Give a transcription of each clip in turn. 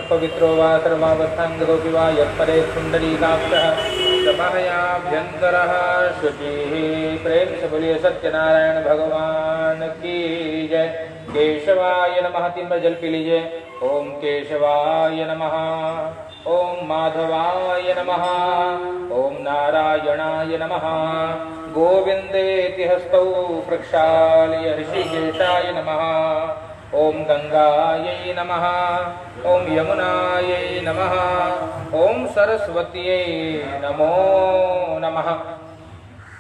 पवित्रो वा सर्वावस्थांगतोऽपि वा यत्परे कुण्डलीकाक्षः समाहयाभ्यन्तरः शुचिः। प्रेम से बोलिए सत्यनारायण भगवान की जय। केशवाय नमः। 3 बार जल पी लीजिए। ओम केशवाय नमः, ओम माधवाय नमः, ओम नारायणाय नमः। गोविन्देति हस्तौ प्रक्षाल्य ऋषिकेशाय नमः। ओम गंगायै नमः, ओम यमुनायै नमः, ओम सरस्वत्यै नमो नमः।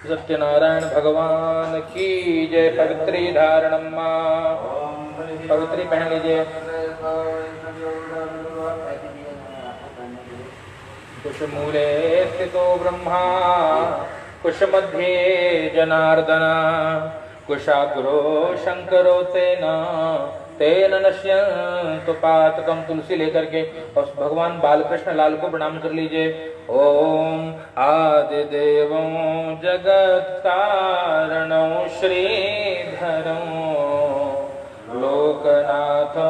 सत्यनारायण भगवान की जय। पवित्री धारणम मां। पवित्री पहन लीजिए। कुशमूले स्थितो ब्रह्मा, कुशमध्ये जनार्दन, कुशाग्रो शंकरो तेन नश्यन्तु पातकम। तुलसी लेकर के और भगवान बालकृष्ण लाल को प्रणाम कर लीजिए। ओम आदिदेवो जगत्कारणो श्रीधरो लोकनाथो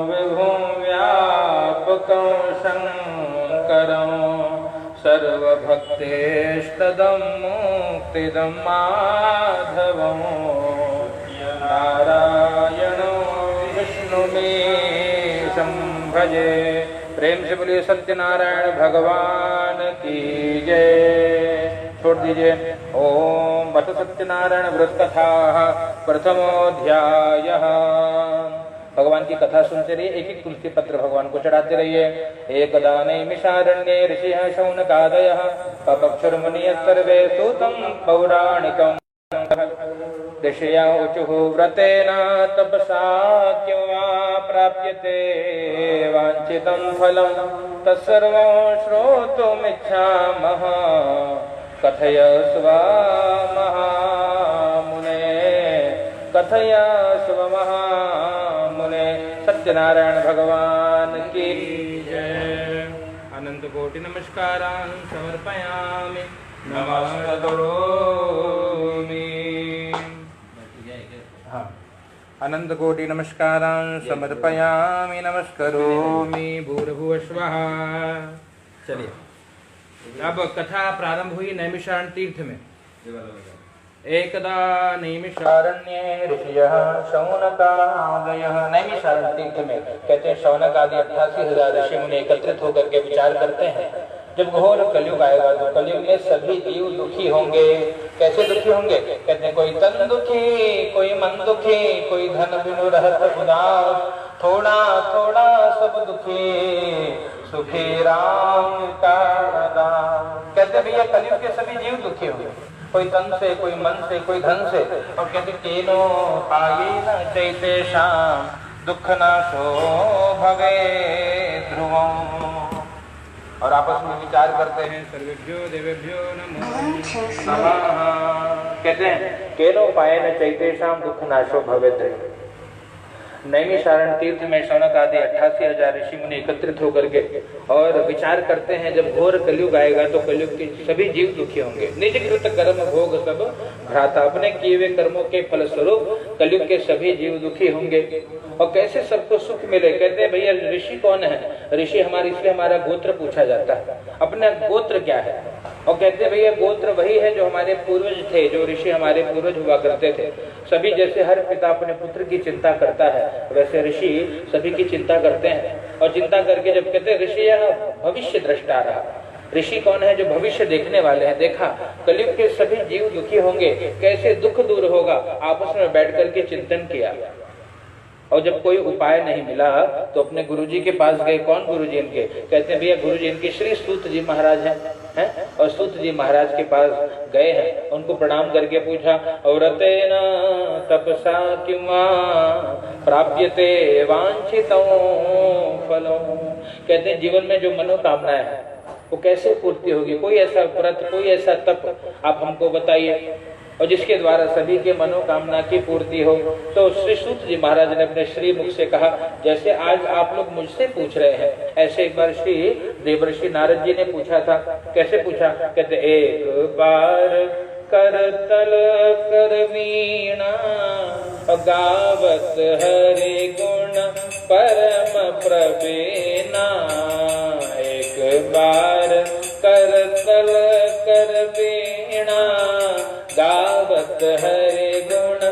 विभुं व्यापकं शंकरं सर्वभक्तेष्टदं मुक्तिदं माधवं नारायणो विष्णुमेशं भजे। प्रेम से बोलिए सत्यनारायण भगवान की जय। छोड़ दीजिए। ओम बत सत्यनारायण व्रत कथा प्रथमोऽध्यायः। भगवान की कथा सुनते रहिए। एक एक तुलसी पत्र भगवान को चढ़ाते रहिए। एकदा नैमिषारण्ये ऋषिः शौनकादयः पपक्षुर्मुनियः सर्वे सूतं पौराणिकम् ऋषया ऊचुः व्रतेन तपसा किं वा प्राप्यते वाञ्छितं फलं तत्सर्वं श्रोतुमिच्छामः कथयस्व महामुने, कथयस्व महामुने। सत्यनारायण भगवान की जय। अनंत कोटि नमस्कारान् समर्पयामि। नमस्करोमि। हाँ, अनंत कोटि नमस्कारान् समर्पयामि। नमस्करोमि। भूर्भुवस्वः। चलिए अब कथा प्रारंभ हुई नैमिषारण्य तीर्थ में। एकदा नैमिषारण्ये ऋषयः शौनकादयः। नैमिषारण्य तीर्थ में कहते हैं शौनक आदि 88,000 ऋषि मुनि एकत्रित होकर के विचार करते हैं। जब घोर कलयुग आएगा तो कलयुग में सभी जीव दुखी होंगे। कैसे दुखी होंगे? कहते हैं कोई तन दुखी, कोई मन दुखी, कोई धन बिनु रहत उदास, थोड़ा थोड़ा सब दुखी, सुखी राम का दास। कहते भैया कलयुग के सभी जीव दुखी होंगे। कोई तन से, कोई मन से, कोई धन से। और कहते केनो पाये न चैते शाम दुख नाशो भवे ध्रुवम्। और आपस में विचार करते हैं। सर्वेभ्यो देवेभ्यो नमो नमः। कहते हैं केनो पाये न चैते शाम दुख नाशो भवे ध्रुवम्। नैमिषारण्य तीर्थ में शौनक आदि 88,000 ऋषि मुनि एकत्रित होकर के और विचार करते हैं जब घोर कलयुग आएगा तो कलयुग के सभी जीव दुखी होंगे। निज कृत कर्म भोग सब भ्राता। अपने किए हुए कर्मों के फलस्वरूप कलयुग के सभी जीव दुखी होंगे। और कैसे सबको सुख मिले? कहते हैं भैया ऋषि कौन है? ऋषि हमारे, इसलिए हमारा गोत्र पूछा जाता है। अपना गोत्र क्या है? और कहते हैं भैया गोत्र वही है जो हमारे पूर्वज थे, जो ऋषि हमारे पूर्वज हुआ करते थे। सभी जैसे हर पिता अपने पुत्र की चिंता करता है वैसे ऋषि सभी की चिंता करते हैं। और चिंता करके जब कहते हैं ऋषि यह भविष्य दृष्टा रहा। ऋषि कौन है? जो भविष्य देखने वाले हैं। देखा कलयुग के सभी जीव दुखी होंगे, कैसे दुख दूर होगा, आपस में बैठ करके चिंतन किया। और जब कोई उपाय नहीं मिला तो अपने गुरुजी के पास गए। कौन गुरुजी इनके? कहते हैं भैया गुरुजी इनके श्री सूत जी महाराज हैं। और सूत जी महाराज के पास गए हैं। उनको प्रणाम करके पूछा व्रतेन तपसा किं वा प्राप्यते वांछितं फलम्। कहते हैं जीवन में जो मनोकामनाएं हैं वो कैसे पूर्ति होगी? कोई ऐसा व्रत, कोई ऐसा तप आप हमको बताइए और जिसके द्वारा सभी के मनोकामना की पूर्ति हो। तो श्री सूत जी महाराज ने अपने श्री मुख से कहा जैसे आज आप लोग मुझसे पूछ रहे हैं ऐसे एक बार श्री देवर्षि नारद जी ने पूछा था। कैसे पूछा? कहते एक बार करतल कर वीणा गावत हरि गुण परम प्रवीणा, एक बार करतल कर वीणा, गावत हरि गुण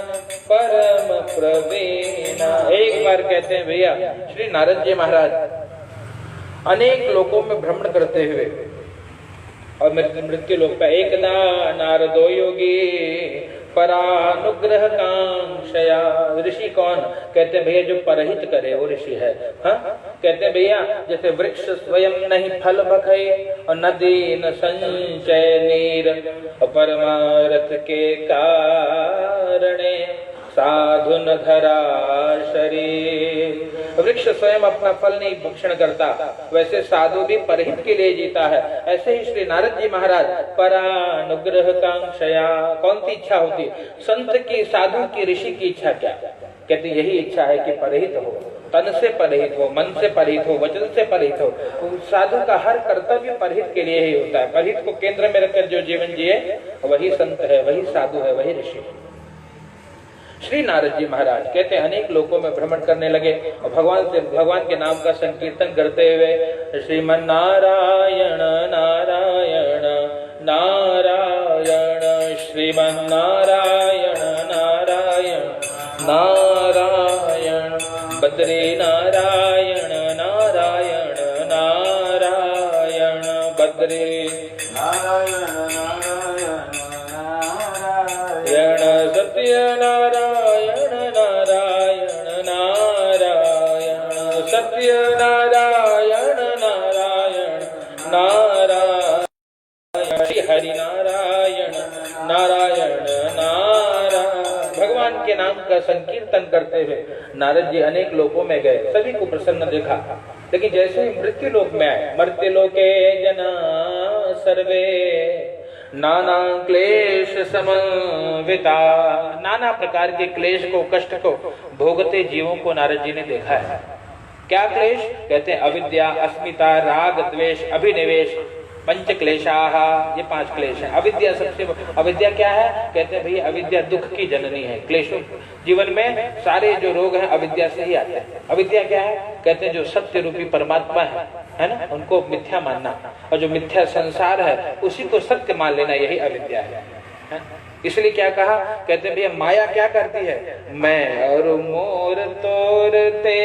परम प्रवीणा। एक बार कहते हैं भैया श्री नारद जी महाराज अनेक लोकों में भ्रमण करते हुए और मृत्यु लोक पे एकदा नारदो योगी परानुग्रह कांक्षया। ऋषि कौन? कहते हैं भैया जो परहित करे वो ऋषि है। हाँ कहते हैं भैया जैसे वृक्ष स्वयं नहीं फल बखे और नदी न संचय नीर, परमारथ के कारणे साधु न धरा शरीर। वृक्ष स्वयं अपना फल नहीं भक्षण करता, वैसे साधु भी परहित के लिए जीता है। ऐसे ही श्री नारद जी महाराज परानुग्रह कांक्षया, कौन सी इच्छा होती? संत की, साधु की, ऋषि की इच्छा क्या? कहते यही इच्छा है कि परहित हो, तन से परहित हो, मन से परहित हो, वचन से परहित हो। साधु का हर कर्तव्य परहित के लिए ही होता है। परहित को केंद्र में रखकर जो जीवन जिए वही संत है, वही साधु है, वही ऋषि है। श्री नारद जी महाराज कहते हैं अनेक लोकों में भ्रमण करने लगे और भगवान के नाम का संकीर्तन करते हुए श्रीमन नारायण नारायण नारायण, श्रीमन नारायण नारायण नारायण, बद्री नारायण नारायण नारायण, बद्री नारायण नारायण नारायण, सत्य नारायण नारायण नारायण, सत्य नारायण नारायण नारायण, हरि नारायण नारायण नारायण। भगवान के नाम का संकीर्तन करते हुए नारद जी अनेक लोकों में गए, सभी को प्रसन्न देखा। लेकिन जैसे ही मृत्यु लोक में आए, मर्त्य लोके जना सर्वे नाना क्लेश समन्विता, नाना प्रकार के क्लेश को, कष्ट को भोगते जीवों को नारद जी ने देखा है। क्या क्लेश? कहते हैं अविद्या, अस्मिता, राग, द्वेष, अभिनिवेश, पंच क्लेशाः, ये 5 क्लेश है। अविद्या सबसे, अविद्या क्या है? कहते हैं भैया अविद्या दुख की जननी है। क्लेशों जीवन में सारे जो रोग हैं अविद्या से ही आते हैं। अविद्या क्या है? कहते हैं जो सत्य रूपी परमात्मा है ना, उनको मिथ्या मानना, और जो मिथ्या संसार है उसी को सत्य मान लेना, यही अविद्या है। इसलिए क्या कहा? कहते हैं भैया माया क्या करती है? मैं और मोर तोरते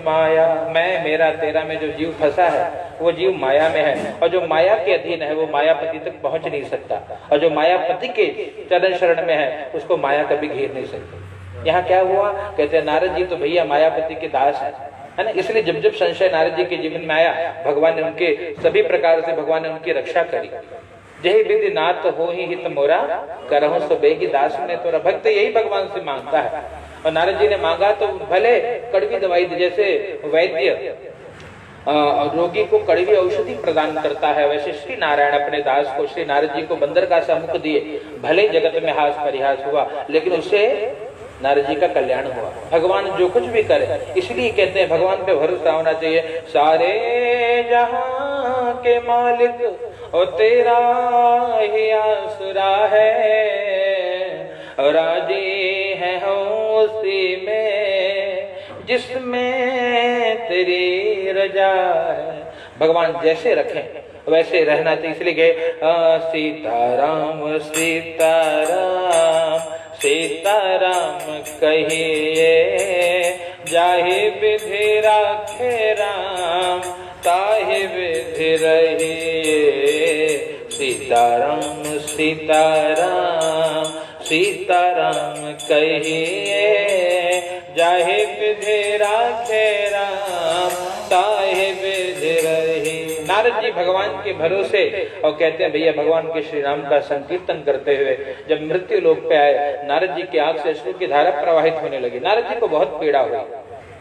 माया, मैं मेरा तेरा में जो जीव फंसा है वो जीव माया में है, और जो माया के अधीन है वो मायापति तक पहुंच नहीं सकता, और जो मायापति के चरण शरण में है उसको माया कभी घेर नहीं सकती। यहाँ क्या हुआ? कहते हैं नारद जी तो भैया मायापति के दास है ना, इसलिए जब जब संशय नारद जी के जीवन में आया भगवान ने उनके सभी प्रकार से भगवान ने उनकी रक्षा करी। जय विधि नाथ हो ही हित मोरा, करहु सो बेगी दास ने तोरा। भक्त यही भगवान से मांगता है, और नारद जी ने मांगा तो भले कड़वी दवाई, जैसे वैद्य रोगी को कड़वी औषधि प्रदान करता है, वैसे श्री नारायण अपने दास को, श्री नारद जी को बंदर का सा मुख दिए। भले जगत में हास परिहास हुआ लेकिन उससे नारद जी का कल्याण हुआ। भगवान जो कुछ भी करे, इसलिए कहते हैं भगवान पे भरोसा होना चाहिए। सारे जहां के मालिक और तेरा ही आसरा है, राजी है उसी में जिसमें तेरी रजा है। भगवान जैसे रखें वैसे रहना चाहिए, इसलिए गए सीताराम सीताराम सीताराम कहिए, जाहि विधि राखे राम ताहि विधि रहिए। सीताराम सीताराम सीताराम कहिए, जाहि विधि राखे राम ताहि विधि रहिए। नारद जी भगवान के भरोसे और कहते हैं भैया भगवान के श्री राम का संकीर्तन करते हुए जब मृत्यु लोक पे आए, नारद जी की आंख से अश्रु की धारा प्रवाहित होने लगी। नारद जी को बहुत पीड़ा हुई।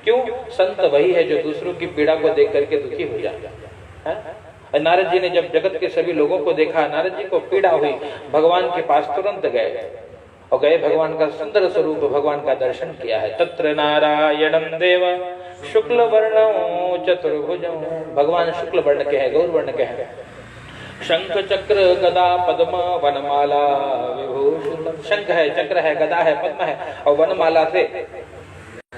क्यों? संत वही है जो दूसरों की पीड़ा को देख करके दुखी हो जाए। नारद जी ने जब जगत के सभी लोगों को देखा, नारद जी को पीड़ा हुई, भगवान के पास तुरंत गए और गए भगवान का सुंदर स्वरूप भगवान का दर्शन किया है। तत्र नारायणं देव शुक्ल वर्णो चतुर्भुजो, भगवान शुक्ल वर्ण के हैं, गौर वर्ण के हैं। शंख चक्र गदा पद्म वनमाला विभूषित, शंख है, चक्र है, गदा है, पद्म है और वनमाला से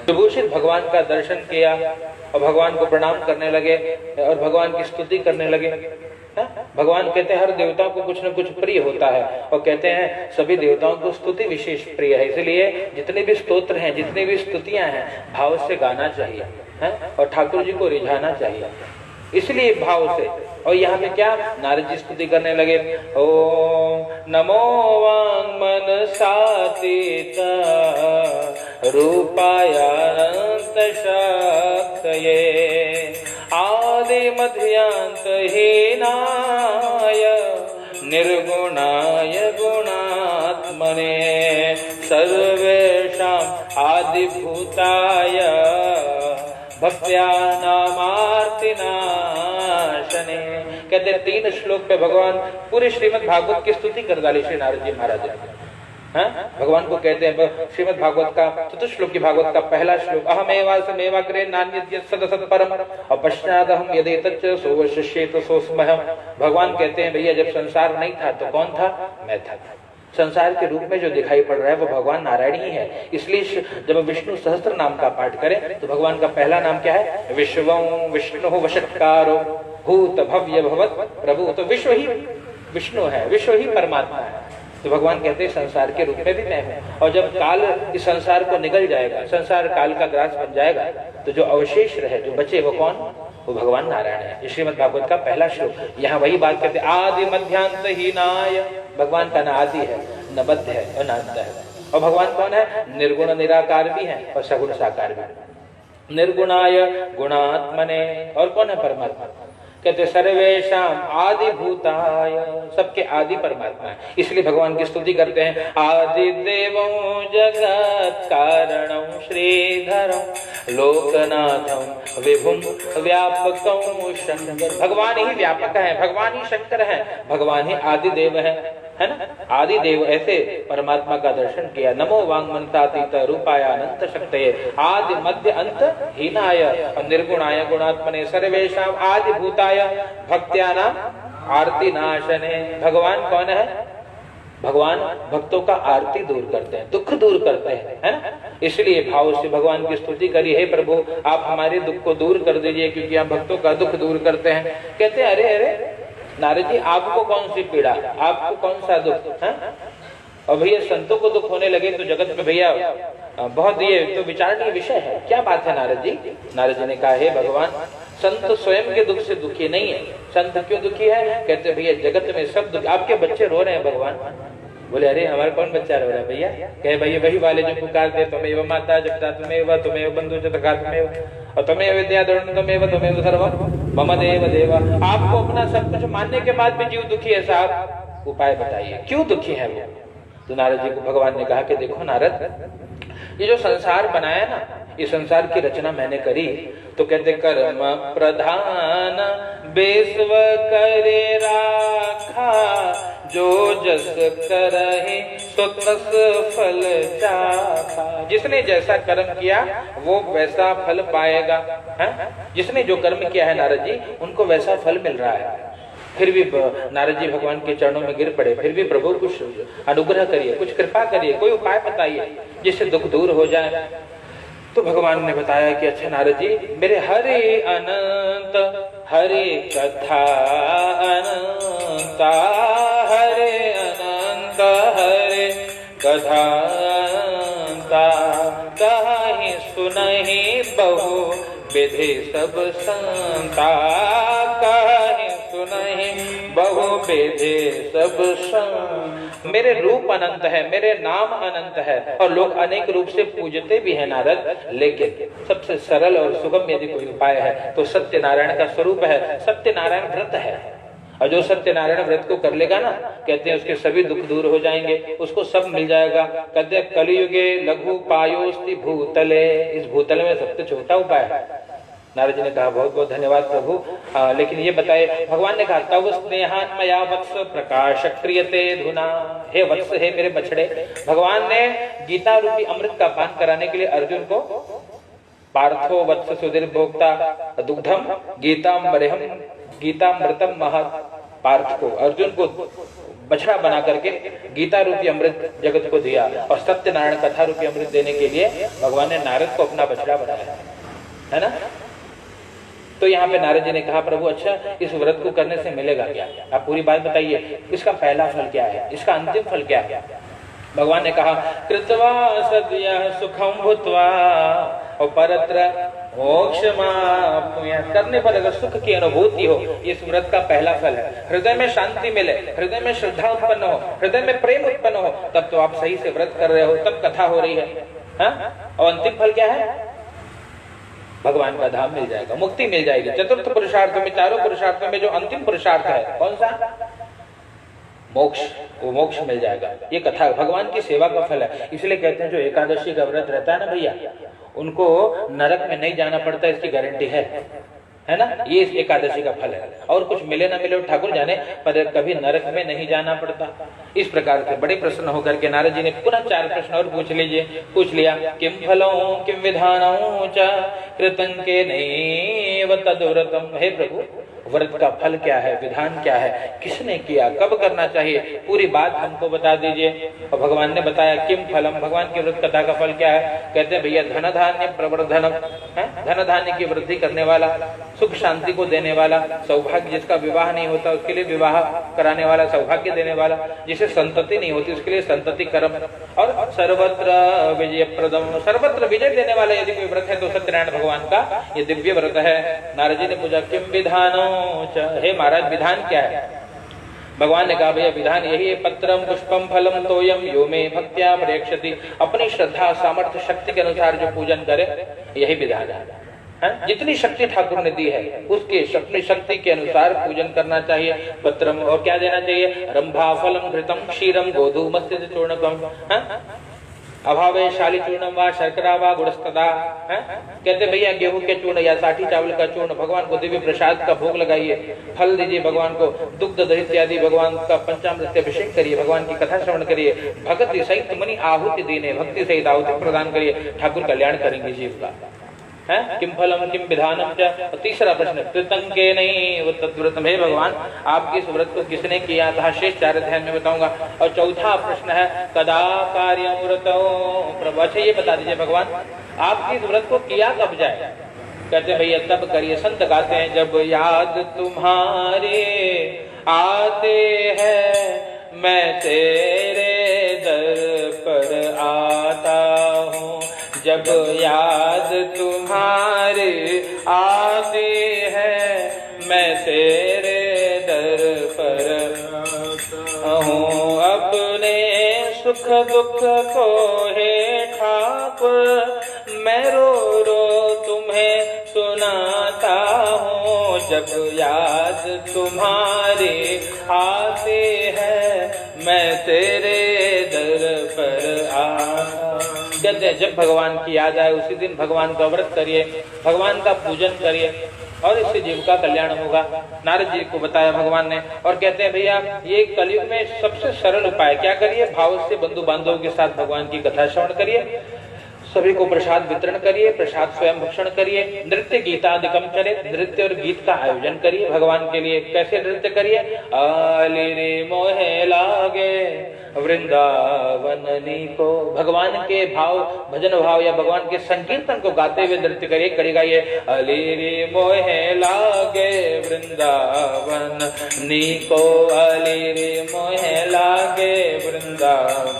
विभूषित भगवान का दर्शन किया और भगवान को प्रणाम करने लगे और भगवान की स्तुति करने लगे। भगवान कहते हैं हर देवता को कुछ न कुछ प्रिय होता है और कहते हैं सभी देवताओं को स्तुति विशेष प्रिय है, इसलिए जितने भी स्तोत्र हैं, जितने भी स्तुतियां हैं, भाव से गाना चाहिए है और ठाकुर जी को रिझाना चाहिए, इसलिए भाव से। और यहाँ पे क्या नारद जी स्तुति करने लगे, ओम नमो वाङ्मन सातीत रूपाय अनंत शक्तये आदि मध्यांत हीनाय निर्गुणाय गुणात्मने सर्वेषाम् आदिभूताय भक्त्या नामार्ति नाशने। कहते 3 श्लोक पे भगवान पूरे श्रीमद् भागवत की स्तुति कर डाली श्री नारद जी महाराज ने। भगवान को कहते हैं श्रीमद् भागवत का चतुर्थ श्लोक की भागवत का पहला श्लोक, अहमेवासमेवाग्रे नान्यद् सदसत् परम अपश्चादहं यदेतच्च सोवशिष्येत सोऽस्म्यहम्। भगवान कहते हैं भैया जब संसार नहीं था तो कौन था? मैं था। संसार के रूप में जो दिखाई पड़ रहा है वो भगवान नारायण ही है। इसलिए जब विष्णु सहस्त्र नाम का पाठ करें तो भगवान का पहला नाम क्या है? विश्वं विष्णु वषट्कारो भूत भव्य भवत् प्रभु। तो विश्व ही विष्णु है, विश्व ही परमात्मा है। तो भगवान कहते हैं संसार के रूप में भी मैं हूँ। और जब काल इस संसार को निगल जाएगा, संसार काल का ग्रास बन जाएगा, तो जो अवशेष रहे, जो बचे, वो कौन? वो भगवान नारायण है। श्रीमद् भागवत का पहला श्लोक यहाँ वही बात कहते, आदि मध्यांत हीनाय। भगवान का न आदि है, न मध्य है और न अंत है। और भगवान कौन है? निर्गुण निराकार भी है और सगुण साकार भी। निर्गुणाय गुणात्मने। और कौन है? परमात्मा। कहते सर्वेशाम आदि भूताय, सबके आदि परमात्मा है। इसलिए भगवान की स्तुति करते हैं, आदि देवं जगत कारणं श्रीधरं लोकनाथं विभुं व्यापकं शंकर। भगवान ही व्यापक है, भगवान ही शंकर है, भगवान ही आदि देव है ना? आदि देव ऐसे परमात्मा का दर्शन किया। नमो वाङ्मनसातीत रूपाय अनंत शक्तये आदि मध्य अंत हीनाय और निर्गुणाय गुणात्मने सर्वेषां आदि भूताय भक्त्यानां आरती नाशने। भगवान कौन है? भगवान भक्तों का आरती दूर करते हैं, दुख दूर करते हैं, है ना? इसलिए भाव से भगवान की स्तुति करी, हे प्रभु आप हमारे दुख को दूर कर दीजिए क्योंकि आप भक्तों का दुख दूर करते हैं। कहते हैं अरे अरे नारद जी आपको कौन सी पीड़ा, आपको कौन सा दुख है? और भैया संतों को दुख होने लगे तो जगत में भैया बहुत ये तो विचारणीय विषय है। क्या बात है नारद जी? नारद जी ने कहा, हे भगवान संत स्वयं के दुख से दुखी नहीं है। संत क्यों दुखी है? कहते भैया जगत में सब दुख, आपके बच्चे रो रहे हैं भगवान। बोले अरे हमारा कौन बच्चा रो रहा है भैया? कहे भैया वही वाले जो पुकारते तुम्हें माता जपता तुम्हें बंधु जतका तुम्हें और तुम्हें विद्या तुम्हें सर्वम मम देव देवा। आपको अपना सब कुछ मानने के बाद भी जीव दुखी है साहब, उपाय बताइए क्यों दुखी है वो? तो नारद जी को भगवान ने कहा कि देखो नारद, ये जो संसार बनाया ना, ये संसार की रचना मैंने करी। तो कहते कर्म प्रधान बेस्व करे राखा जो जस करहि सो तस फल चाखा। जिसने जैसा कर्म किया वो वैसा फल पाएगा, है? जिसने जो कर्म किया है नारद जी उनको वैसा फल मिल रहा है। फिर भी नारद जी भगवान के चरणों में गिर पड़े, फिर भी प्रभु कुछ अनुग्रह करिए, कुछ कृपा करिए, कोई उपाय बताइए जिससे दुख दूर हो जाए। तो भगवान ने बताया कि अच्छा नारद जी मेरे हरे अनंत हरे कथा अनंता हरे अनंत हरे कथा कहीं सुनहि बहु विधि सब संता कहीं सुनहि बहु विधि सब संत। मेरे रूप अनंत है, मेरे नाम अनंत है और लोग अनेक रूप से पूजते भी हैं नारद, लेकिन सबसे सरल और सुगम यदि कोई उपाय है तो सत्यनारायण का स्वरूप है, सत्यनारायण व्रत है। और जो सत्यनारायण व्रत को कर लेगा ना, कहते हैं उसके सभी दुख दूर हो जाएंगे, उसको सब मिल जाएगा। कहते हैं कलियुगे लघु पायोस्ति भूतले, इस भूतल में सबसे छोटा उपाय है। नारद जी ने कहा बहुत बहुत धन्यवाद प्रभु, लेकिन ये बताए, भगवान ने कहा तव स्नेहान मया वत्स प्रकाश क्रियते धुना। हे वत्स, हे मेरे बछड़े, भगवान ने गीता रूपी अमृत का पान कराने के लिए अर्जुन को पार्थो वत्स सुधीर भोक्ता दुग्धम गीतामृतम महत्, पार्थ को अर्जुन को बछड़ा बना करके गीता रूपी अमृत जगत को दिया, और सत्यनारायण कथा रूपी अमृत देने के लिए भगवान ने नारद को अपना बछड़ा बनाया, है ना। तो यहाँ पे नारद जी ने कहा, प्रभु अच्छा इस व्रत को करने से मिलेगा क्या, आप पूरी बात बताइए, इसका पहला फल क्या है, इसका अंतिम फल क्या है। भगवान ने कहा, कृत्वा सद्य सुखम भूत्वा और परत्र मोक्षमाप्नुयात्, करने पर अगर सुख की अनुभूति हो, इस व्रत का पहला फल है। हृदय में शांति मिले, हृदय में श्रद्धा उत्पन्न हो, हृदय में प्रेम उत्पन्न हो, तब तो आप सही से व्रत कर रहे हो, तब कथा हो रही है, हाँ? और अंतिम फल क्या है, भगवान का धाम मिल जाएगा, मुक्ति मिल जाएगी। चतुर्थ पुरुषार्थ में, चारों पुरुषार्थों में जो अंतिम पुरुषार्थ है कौन सा, मोक्ष, वो मोक्ष मिल जाएगा। ये कथा भगवान की सेवा का फल है। इसलिए कहते हैं जो एकादशी का व्रत रहता है ना भैया, उनको नरक में नहीं जाना पड़ता, इसकी गारंटी है ना। ये इस एकादशी का फल है। और कुछ मिले ना मिले ठाकुर जाने, पर कभी नरक में नहीं जाना पड़ता। इस प्रकार से बड़े प्रसन्न होकर के नारद जी ने पुनः 4 प्रश्न और पूछ लिया। किम फलों किम विधानों च कृतं केनैव तद्व्रतम्, हे प्रभु व्रत का फल क्या है, विधान क्या है, किसने किया, कब करना चाहिए, पूरी बात हमको बता दीजिए। और भगवान ने बताया किम फलम, भगवान की व्रत कथा का फल क्या है। कहते हैं भैया धन धान्य प्रवर्धनम, धन धान्य की वृद्धि करने वाला, सुख शांति को देने वाला, सौभाग्य, जिसका विवाह नहीं होता उसके लिए विवाह कराने वाला, सौभाग्य देने वाला, जिसे संतति नहीं होती उसके लिए संतति कर्म, और सर्वत्र विजय प्रदम, सर्वत्र विजय देने वाला यदि कोई व्रत है तो सत्यनारायण भगवान का ये दिव्य व्रत है। नारद जी ने पूछा किम विधानो, हे महाराज विधान क्या है। भगवान ने कहा भैया विधान यही है, पत्रम पुष्पम फलम तोयम यो में भक्त्या प्रेक्षति, अपनी श्रद्धा सामर्थ्य शक्ति के अनुसार जो पूजन करे यही विधान है। जितनी शक्ति ठाकुर ने दी है उसके अपनी शक्ति के अनुसार पूजन करना चाहिए। पत्रम, और क्या देना चाहिए, रंभा फलम घृतम क्षीरम गोधूमस्य चूर्णकम, अभावे शाली चूर्णम व शर्करा व गुड़स्तदा। कहते भैया गेहूं के चूर्ण या साठी चावल का चूर्ण भगवान को दिव्य प्रसाद का भोग लगाइए, फल दीजिए भगवान को, दुग्ध दही इत्यादि भगवान का पंचामृत से अभिषेक करिए, भगवान की कथा श्रवण करिए, भक्ति सहित मनी आहुति दीने, भक्ति सहित आहुति प्रदान करिए, ठाकुर कल्याण करेंगे जीव का। किम फलम किम विधानम च। तीसरा प्रश्न, कृतं केनैव तद्व्रतम्, हे भगवान आपकी इस व्रत को किसने किया था, शेष 4 अध्याय में बताऊंगा। और चौथा प्रश्न है कदा कार्यं व्रतो प्रभु, अच्छा ये बता दीजिए भगवान आपकी इस व्रत को किया कब जाए। कहते भैया तब करिए, संत गाते हैं, जब याद तुम्हारे आते हैं मैं तेरे दर पर आता हूँ, जब याद तुम्हारे आते हैं मैं तेरे दर पर हूँ, अपने सुख दुख को हे ठाकुर मैं रो रो तुम्हें सुनाता हूँ, जब याद तुम्हारे आते हैं मैं तेरे दर पर आता। कहते हैं जब भगवान की याद आए उसी दिन भगवान का व्रत करिए, भगवान का पूजन करिए, और इससे जीव का कल्याण होगा। नारद जी को बताया भगवान ने, और कहते हैं भैया ये कलयुग में सबसे सरल उपाय क्या करिए, भाव से बंधु बांधवों के साथ भगवान की कथा श्रवण करिए, सभी को प्रसाद वितरण करिए, प्रसाद स्वयं भक्षण करिए, नृत्य गीतादिकम चले, नृत्य और गीत का आयोजन करिए भगवान के लिए। कैसे नृत्य करिए, आले रे मोहे लागे वृंदावन को, भगवान के भाव भजन भाव या भगवान के संकीर्तन को गाते हुए नृत्य करिए। करेगा ये अले रे मोहे लागे वृंदावन को, अले रे मोहे लागे वृंदावन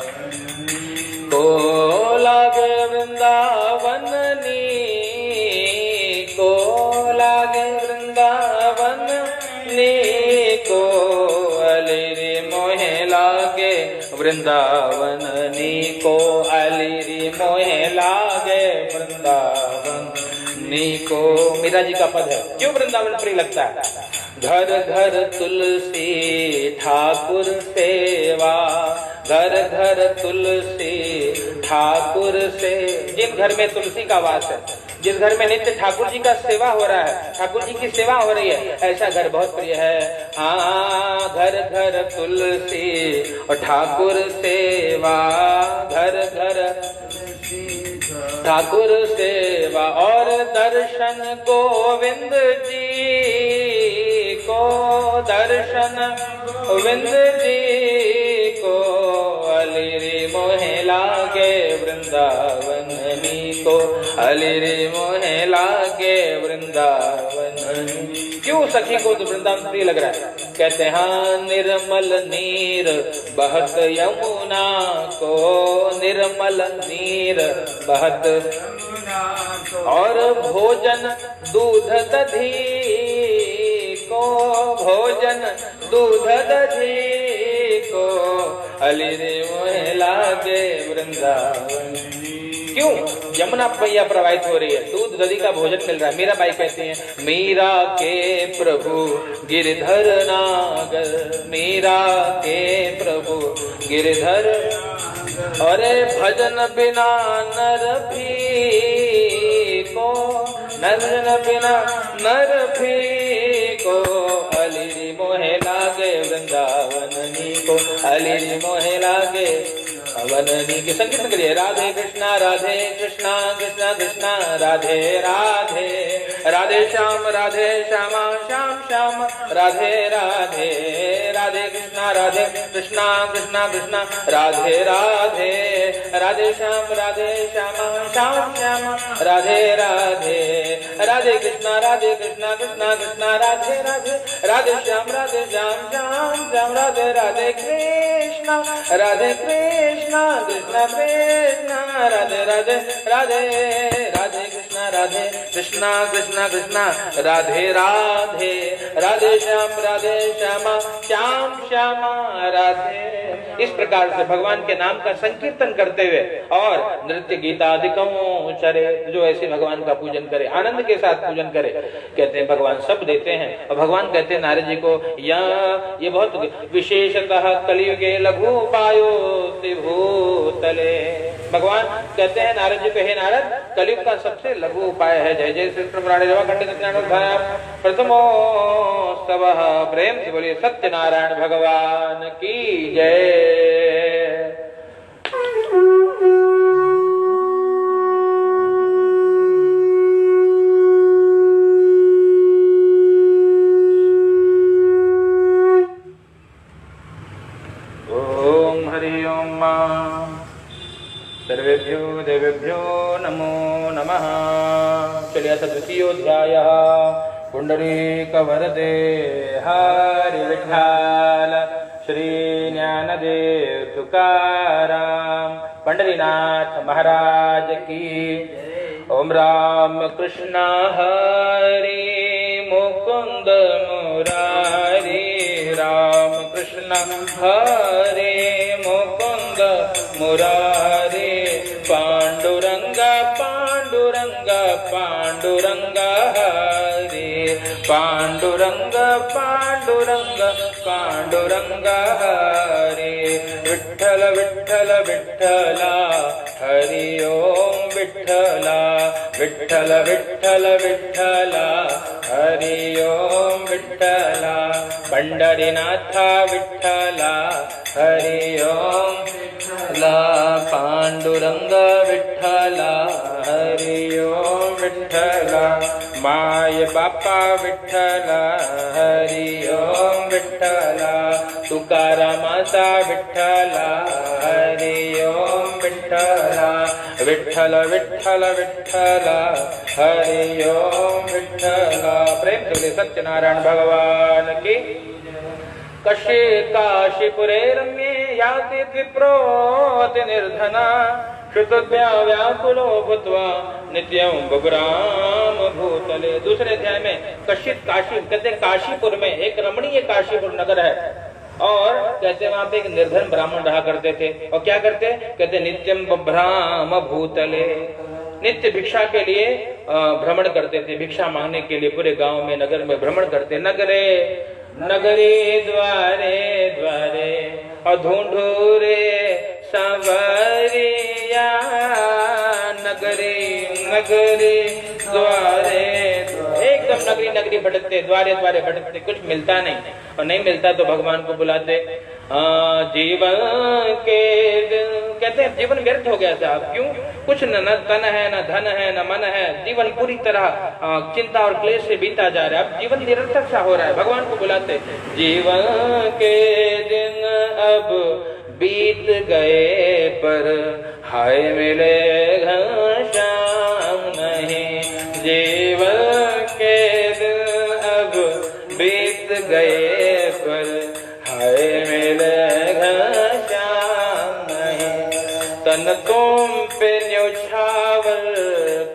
को, लागे वृंदावन को, लागे वृंदावन को, अले रे मोहे लागे वृंदावन को, अले रे मोहे लागे वृंदावन को। मीरा जी का पद है, क्यों वृंदावन प्रिय लगता है। घर घर तुलसी ठाकुर सेवा, घर घर तुलसी ठाकुर से, जिन घर में तुलसी का वास है, जिस घर में नित्य ठाकुर जी का सेवा हो रहा है, ठाकुर जी की सेवा हो रही है, ऐसा घर बहुत प्रिय है। हाँ घर घर तुलसी और ठाकुर सेवा, घर घर ठाकुर सेवा, और दर्शन गोविंद जी को, दर्शन विंद जी को, अलिरी मोहे लागे वृंदावननी को, अलिरी मोहे लागे वृंदावननी। क्यों सखी को तो वृंदावन प्रिय लग रहा है? कहते हैं हाँ, निर्मल नीर बहत यमुना को, निर्मल नीर बहत और भोजन दूध दधी को, भोजन दूध दधी को, अलिरे मोहे लागे वृंदावन। क्यों? यमुना पैया प्रवाहित हो रही है, दूध दधी का भोजन मिल रहा है। मीरा बाई कहती हैं मीरा के प्रभु गिरधर नागर, मीरा के प्रभु गिरधर, अरे भजन बिना नर भी को, भजन बिना नर भी को, अलिरी मोहे लागे वृंदावननी को, अलिरी मोहे लागे वननी की। संगीत करिए, राधे कृष्णा कृष्णा कृष्णा राधे राधे, राधे श्याम श्यामा श्याम श्याम, राधे राधे, राधे कृष्णा कृष्णा कृष्णा राधे राधे, राधे श्यामा श्याम श्याम, राधे राधे, राधे कृष्णा कृष्णा कृष्णा राधे राधे, राधे श्याम श्याम श्याम, राधे राधे कृष्णा कृष्णा कृष्णा, राधे राधे, राधे राधे कृष्णा कृष्णा राधे राधे, राधे श्यामा श्याम श्यामा, राधे। इस प्रकार से भगवान के नाम का संकीर्तन करते हुए और नृत्य गीतादिकों चरे, जो ऐसे भगवान का पूजन करे, आनंद के साथ पूजन करे, कहते हैं भगवान सब देते हैं। और भगवान कहते हैं नारद जी को, ये बहुत विशेषतः कलियुगे लघु उपायो भूतले। भगवान कहते हैं नारद जी को, हे नारद, कलियुग का सबसे लघु उपाय है। जय जय श्री प्रथमोस्तव, प्रेम से बोलिए सत्यनारायण भगवान की जय। ओम हरि ओम। सर्वेभ्यो देवेभ्यो नमो नमः। चलिए द्वितीयोऽध्यायः। पुंडरीकवरदे हरि विठ्ठल श्री ज्ञानदेव तुकाराम पंडरीनाथ महाराज की। ओम राम कृष्ण हरि मुकुंद मुरारी, राम कृष्ण हरि मुकुंद मुरारी, पांडुरंग पांडुरंग पांडुरंग हरि, पांडुरंग पांडुरंग पांडुरंग हरि, विठ्ठल विठ्ठल विठ्ठला हरि ओम विठ्ठला, विठ्ठल विठ्ठल विठ्ठला हरि ओम विठ्ठला, पंढरीनाथ विठ्ठला हरि ओम विठ्ठला, पांडुरंग विठ्ठला हरि ओम विठ्ठला, माय बापा विठ्ठला हरि ओम विठ्ठला, तुकारामाचा विठ्ठला हरि ओम विठ्ठला, विठ्ठल विठ्ठल विठ्ठला हरि ओम विठ्ठला। प्रेम से सत्यनारायण भगवान की। कशे काशीपुरे रम्ये याति विप्रोति निर्धना, श्रुतोद्या व्याकुलो भूत्वा नित्यं बभुराम भूतले। दूसरे अध्याय में कशित काशी कहते, काशीपुर में एक रमणीय काशीपुर नगर है, और कहते वहां पे एक निर्धन ब्राह्मण रहा करते थे। और क्या करते? कहते नित्यम बभ्राम भूतले, नित्य भिक्षा के लिए भ्रमण करते थे, भिक्षा मांगने के लिए पूरे गांव में नगर में भ्रमण करते। नगरे नगरी द्वारे द्वारे और ढूंढू रे संवरिया, नगरी नगरी द्वारे, एकदम नगरी नगरी भटकते, द्वारे द्वारे भटकते, कुछ मिलता नहीं, और नहीं मिलता तो भगवान को बुलाते। जीवन के दिन, कहते हैं जीवन व्यर्थ हो गया साहब। क्यों? कुछ न तन है, न धन है, न मन है। जीवन पूरी तरह चिंता और क्लेश से बीता जा रहा है। अब जीवन निरर्थक सा हो रहा है। भगवान को बुलाते, जीवन के दिन अब बीत गए पर हाय मिले घनश्याम नहीं। जीवन के दिन अब बीत गए पर हाय मिले घनश्याम नहीं। तन तुम पे न्यौछावर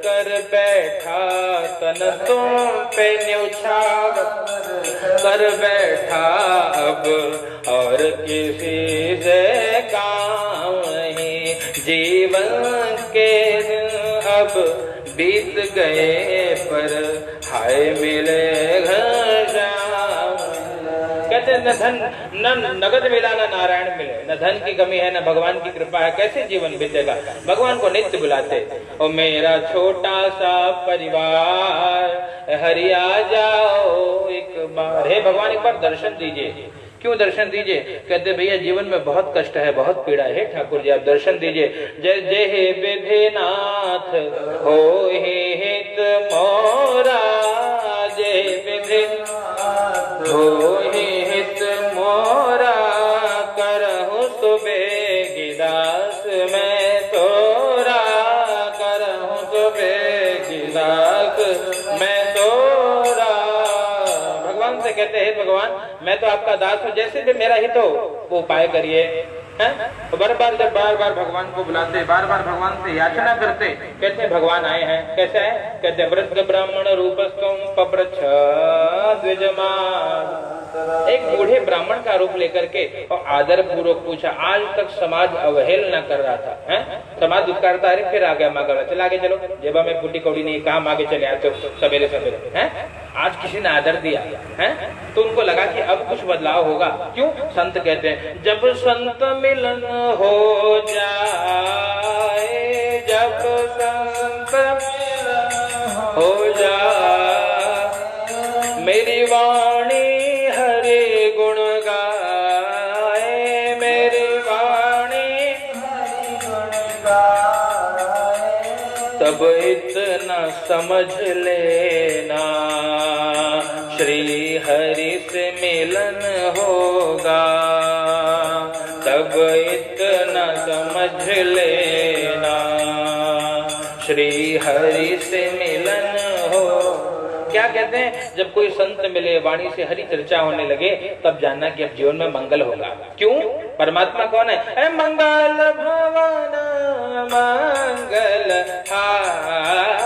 कर बैठा, तन तुम पे न्यौछावर कर बैठा अब और किसी से काम नहीं। जीवन के दिन अब बीत गए पर हाय मिले घनश्याम। कहते न धन न नगद मिला न नारायण मिले, न धन की कमी है न भगवान की कृपा है, कैसे जीवन बीतेगा। भगवान को नित्य बुलाते, ओ मेरा छोटा सा परिवार हरि आ जाओ एक बार। हे भगवान एक बार दर्शन दीजिए। क्यों दर्शन दीजिए? कहते भैया जीवन में बहुत कष्ट है, बहुत पीड़ा है। ठाकुर जी आप दर्शन दीजिए। जय जय विधिनाथ हो हित मोरा, जय विधिनाथ हो हित मोरा, करहु सुबेगी दास मैं तोरा, करहु सुबेगी दास मैं तोरा। भगवान से कहते हैं भगवान मैं तो आपका दास हूँ, जैसे भी मेरा हित हो वो उपाय करिए। तो बार बार जब बार बार भगवान को बुलाते, बार बार भगवान से याचना करते, कहते भगवान आए हैं। कैसे आए? कहते वृद्ध ब्राह्मण रूपस्तुम पप्रच्छ द्विजमान। एक बूढ़े ब्राह्मण का रूप लेकर के और आदर पूर्वक पूछा। आज तक समाज अवहेलना कर रहा था, हैं? समाज दुष्कारता, अरे फिर आ गया मांगा, चला आगे चलो, जेबा में फूटी कौड़ी नहीं, काम आगे चले आते हो सवेरे सवेरे, हैं? आज किसी ने आदर दिया है तो उनको लगा कि अब कुछ बदलाव होगा। क्यों? संत कहते हैं जब संत मिलन हो जाए, जब संत मिलन हो जाए, मेरी वाणी हरि गुण गाए, मेरी वाणी हरि गुण गाए, तब इतना समझ लेना श्री हरि से मिलन होगा, तब इतना समझ लेना श्री हरि से मिलन हो। क्या कहते हैं? जब कोई संत मिले, वाणी से हरि चर्चा होने लगे, तब जानना कि अब जीवन में मंगल होगा। क्यों? परमात्मा कौन है? अरे मंगल भवन मंगल हारी,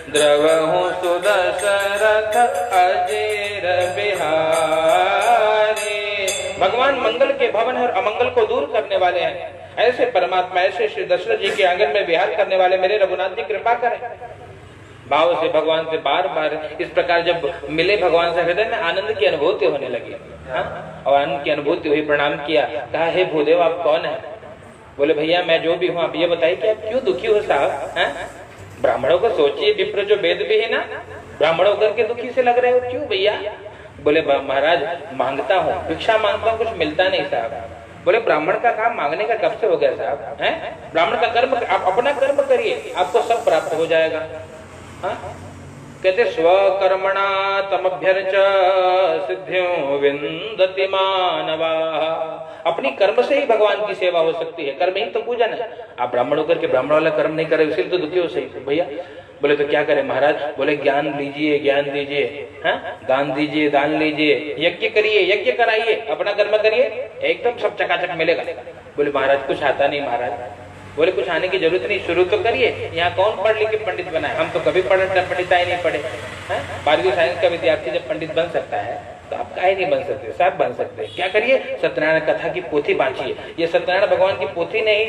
द्रवहु सुदशरथ अजीर बिहारी। भगवान मंगल के भवन और अमंगल को दूर करने वाले हैं। ऐसे परमात्मा, ऐसे श्री दशरथ जी के आंगन में विहार करने वाले मेरे रघुनाथ जी कृपा करें। भाव से भगवान से बार बार इस प्रकार जब मिले भगवान से, हृदय में आनंद की अनुभूति होने लगी। और आनंद की अनुभूति हुई, प्रणाम किया, कहा हे भूदेव आप कौन है? बोले भैया मैं जो भी हूँ, आप ये बताइए कि आप क्यों दुखी हो साहब? ब्राह्मणों को सोचिए, विप्र जो वेद भी है ना, ब्राह्मणों करके दुखी से लग रहे हो क्यों भैया? बोले महाराज मांगता हूँ, भिक्षा मांगता हूँ, कुछ मिलता नहीं साहब। बोले ब्राह्मण का काम मांगने का कब से हो गया साहब? हैं? ब्राह्मण का कर्म, आप अपना कर्म करिए, आपको सब प्राप्त हो जाएगा। कहते स्वकर्मणा तमभ्यर्च सिद्धियों विन्दति मानवा। अपनी कर्म से ही भगवान की सेवा हो सकती है, कर्म ही तो पूजन है। आप ब्राह्मण होकर के ब्राह्मण वाला कर्म नहीं करे, इसलिए तो दुखी हो सही भैया। बोले तो क्या करें महाराज? बोले ज्ञान लीजिए, ज्ञान दीजिए, दान दीजिए, दान लीजिए, यज्ञ करिए, यज्ञ कराइए, अपना कर्म करिए, एकदम सब चकाचक मिलेगा। बोले महाराज कुछ आता नहीं महाराज। बोले कुछ आने की जरूरत नहीं, शुरू तो करिए। यहाँ कौन पढ़ लिख के पंडित बना है? हम तो कभी पंडित ही नहीं पढ़े। 12वीं साइंस का विद्यार्थी जब पंडित बन सकता है तो आप काहे नहीं बन सकते? सब बन सकते हैं। क्या करिए? सत्यनारायण कथा की पोथी बांटिए। ये सत्यनारायण भगवान की पोथी ने ही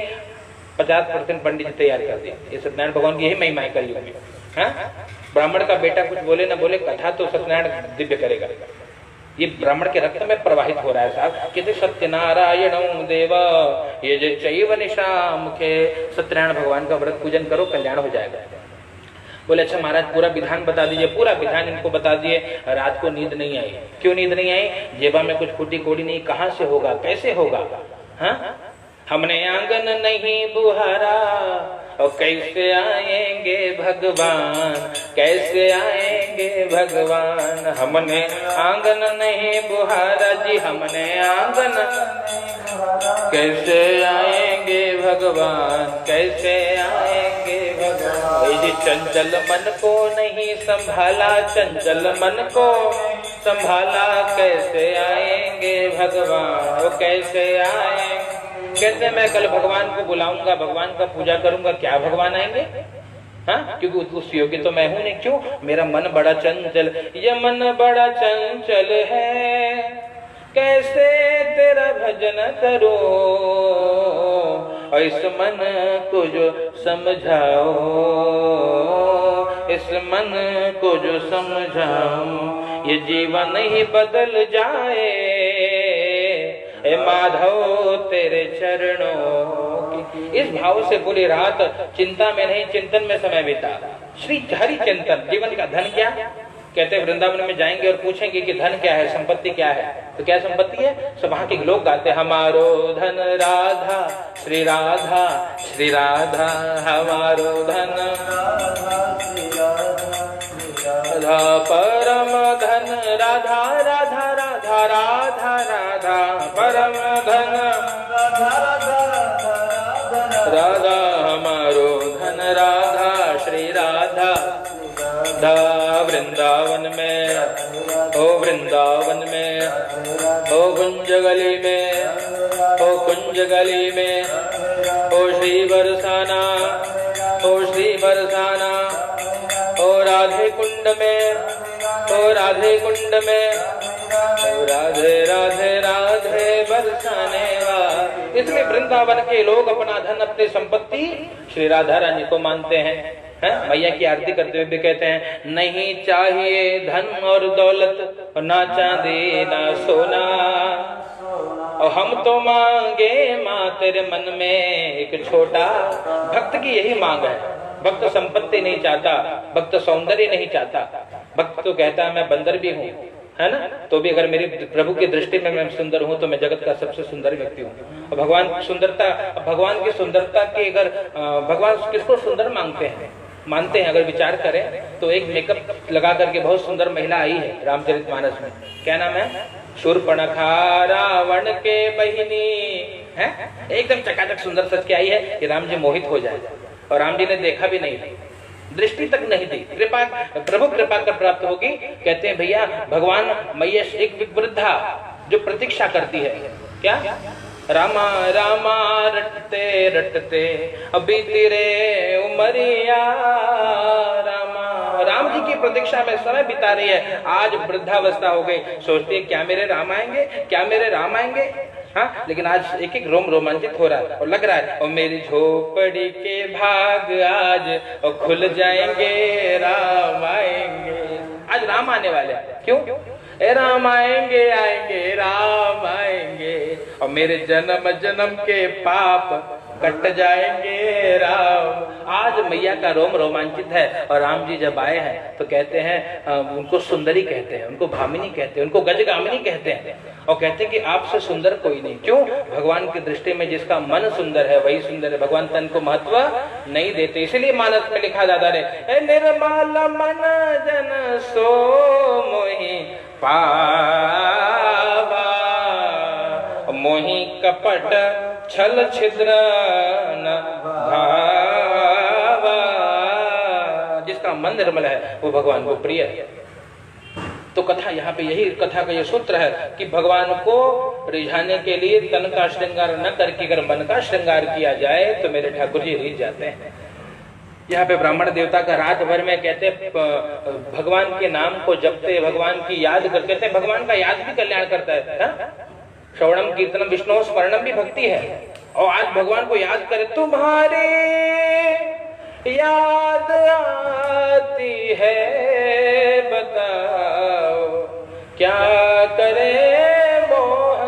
50% पंडित तैयार कर दिया। ये सत्यनारायण भगवान की यही महिमा है कलयुग में। ब्राह्मण का बेटा कुछ बोले ना बोले, कथा तो सत्यनारायण दिव्य करेगा। ये ब्राह्मण के रक्त में प्रवाहित हो रहा है साहब। कहते सत्यनारायण देव ये जो चैव निशा मुखे, सत्यनारायण भगवान का व्रत पूजन करो, कल्याण हो जाएगा। बोले अच्छा महाराज पूरा विधान बता दीजिए। पूरा विधान इनको बता दिए। रात को नींद नहीं आई। क्यों नींद नहीं आई? जेबा में कुछ फूटी कोड़ी नहीं, कहाँ से होगा, कैसे होगा? हाँ, हमने आंगन नहीं बुहारा और कैसे आएंगे भगवान, कैसे आएंगे भगवान। हमने आंगन नहीं बुहारा जी, हमने आंगन, कैसे आएंगे भगवान, कैसे आएंगे भगवान। जी चंचल मन को नहीं संभाला, चंचल मन को संभाला, कैसे आएंगे भगवान, वो कैसे आएंगे। कहते मैं कल भगवान को बुलाऊंगा, भगवान का पूजा करूंगा, क्या भगवान आएंगे? हाँ, क्योंकि उस योग्य तो मैं हूं नहीं। क्यों? मेरा मन बड़ा चंचल, ये मन बड़ा चंचल है, कैसे तेरा भजन करो, और इस मन को जो समझाओ, इस मन को जो समझाओ, ये जीवन ही बदल जाए, ए माधव तेरे चरणों की। इस भाव से पूरी रात चिंता में नहीं, चिंतन में समय बिता। श्री हरि चिंतन। जीवन का धन क्या? कहते हैं वृंदावन में जाएंगे और पूछेंगे कि धन क्या है, संपत्ति क्या है, तो क्या संपत्ति है? सब वहां के लोग गाते हैं हमारो धन राधा, श्री राधा, श्री राधा, हमारो धन राधा, परम धन राधा, राधा राधा राधा राधा, परम धन राधा, हमारो धन राधा, श्री राधा। वृंदावन में, ओ वृंदावन में, ओ कुंज गली में, ओ कुंज गली में, ओ श्री बरसाना, ओ श्री बरसाना, ओ राधे कुंड में, ओ राधे कुंड में, ओ राधे राधे राधे बरसाने वाला। इसमें वृंदावन के लोग अपना धन, अपनी संपत्ति श्री राधा रानी को मानते हैं। मैया की आरती करते हुए भी कहते हैं नहीं चाहिए धन और दौलत, ना चांदी ना सोना, और हम तो मांगे माँ तेरे मन में एक छोटा। भक्त की यही मांग है। भक्त संपत्ति नहीं चाहता, भक्त सौंदर्य नहीं चाहता। भक्त तो कहता है मैं बंदर भी हूँ, है ना, तो भी अगर मेरी प्रभु की दृष्टि में मैं सुंदर हूँ तो मैं जगत का सबसे सुंदर व्यक्ति हूँ। और भगवान सुंदरता, भगवान की सुंदरता की अगर भगवान किसको सुंदर मांगते हैं, मानते हैं, अगर विचार करें तो एक मेकअप लगा करके बहुत सुंदर महिला आई है रामचरितमानस में। क्या नाम है? शूर्पणखा रावण के बहिनी है। एकदम चकाचक सुंदर सच के आई है कि राम जी मोहित हो जाए, और राम जी ने देखा भी नहीं, दृष्टि तक नहीं दी। कृपा, प्रभु कृपा कर प्राप्त होगी। कहते हैं भैया भगवान मैया एक वृद्धा जो प्रतीक्षा करती है, क्या? रामा रामा रटते रटते अभी तेरे उमरिया, रामा, राम जी की प्रतीक्षा में समय बिता रही है। आज वृद्धावस्था हो गई, सोचती है क्या मेरे राम आएंगे, क्या मेरे राम आएंगे। हाँ, लेकिन आज एक एक रोमांचित हो रहा है और लग रहा है और मेरी झोपड़ी के भाग आज और खुल जाएंगे, राम आएंगे। आज राम आने वाले हैं। क्यों? ए राम आएंगे, आएंगे, राम आएंगे, और मेरे जन्म जन्म के पाप कट जाएंगे, राम। आज मैया का रोम रोमांचित है। और राम जी जब आए हैं तो कहते हैं उनको सुंदरी कहते हैं, उनको भामिनी कहते हैं, उनको गजगामिनी कहते हैं, और कहते हैं कि आपसे सुंदर कोई नहीं। क्यों? भगवान की दृष्टि में जिसका मन सुंदर है वही सुंदर है। भगवान तन को महत्व नहीं देते। इसलिए मानस में लिखा दादा ने, निर्मल मन जन सो मोहि पावा, मोहि कपट छल छिद्र न भावा। जिसका मन निर्मल है वो भगवान को प्रिय है। तो कथा यहाँ पे यही कथा का ये सूत्र है कि भगवान को रिझाने के लिए तन का श्रृंगार न करके अगर मन का श्रृंगार किया जाए तो मेरे ठाकुर जी रिझ जाते हैं। यहाँ पे ब्राह्मण देवता का रात भर में कहते भगवान के नाम को जपते, भगवान की याद करते, कहते भगवान का याद भी कल्याण करता है। श्रवणम कीर्तनम विष्णु स्मरणम भी भक्ति है। और आज भगवान को याद करे, तुम्हारे याद आती है बताओ क्या करे मोह,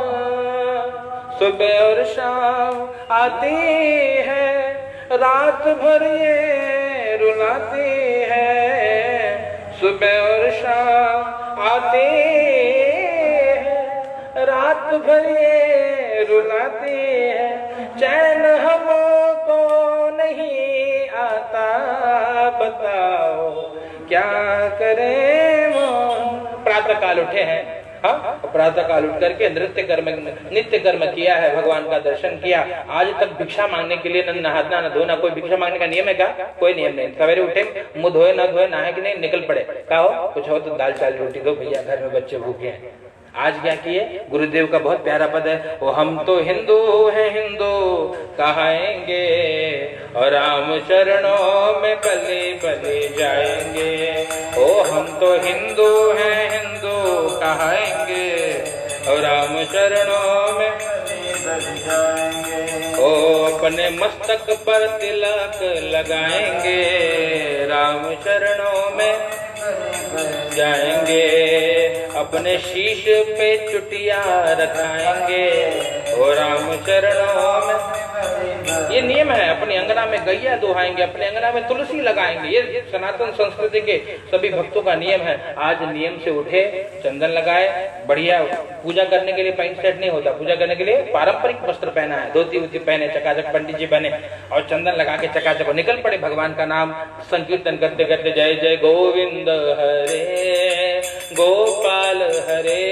सुबह और शाम आती है, रात भर ये रुलाते हैं, सुबह और शाम आते हैं, रात भर ये रुलाते हैं, चैन हमको नहीं आता, बताओ क्या करें मोहन। प्रातः काल उठे हैं, हाँ, प्रातः काल उठ करके नित्य कर्म किया है, भगवान का दर्शन किया। आज तक भिक्षा मांगने के लिए न नहाना न धोना, कोई भिक्षा मांगने का नियम है क्या? कोई नियम नहीं। सवेरे उठे, मुंह धोए न धोए, नहाए कि नहीं, निकल पड़े। क्या हो, कुछ हो तो दाल चावल रोटी दो भैया, घर में बच्चे भूखे हैं। आज क्या किए? गुरुदेव का बहुत प्यारा पद है, वो हम तो हिंदू हैं हिंदू कहाएंगे, और राम चरणों में पले पले जाएंगे। ओ हम तो हिंदू हैं हिंदू कहाएंगे, और राम चरणों में पले जाएंगे। ओ अपने मस्तक पर तिलक लगाएंगे, राम चरणों में जाएंगे, अपने शीश पे चुटिया रखाएंगे, और राम चरणों में। ये नियम है, अपनी अंगना में गैया दुहाएंगे, अपने अंगना में तुलसी लगाएंगे। ये सनातन संस्कृति के सभी भक्तों का नियम है। आज नियम से उठे, चंदन लगाए, बढ़िया पूजा करने के लिए पैंट शर्ट नहीं होता, पूजा करने के लिए पारंपरिक वस्त्र पहना है, धोती उती पहने, चकाचक पंडित जी बने और चंदन लगा के चकाचक निकल पड़े, भगवान का नाम संकीर्तन करते करते, जय जय गोविंद हरे गोपाल हरे,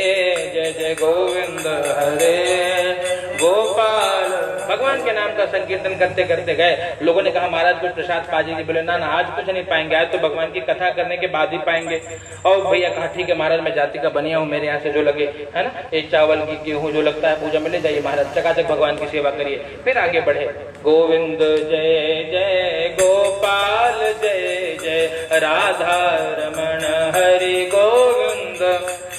जय जय गोविंद हरे गोपाल। भगवान के नाम का संकीर्तन करते करते गए। लोगों ने कहा महाराज कुछ प्रसाद पाजी। बोले ना ना, आज कुछ नहीं पाएंगे, आज तो भगवान की कथा करने के बाद ही पाएंगे। और भैया कहा ठीक है महाराज, मैं जाति का बनिया हूँ, मेरे यहाँ से जो लगे है ना, एक चावल की गेहूँ जो लगता है पूजा में ले जाइए महाराज, चकाचक भगवान की सेवा करिए। फिर आगे बढ़े, गोविंद जय जय गोपाल जय जय राधा रमण हरि गोविंद।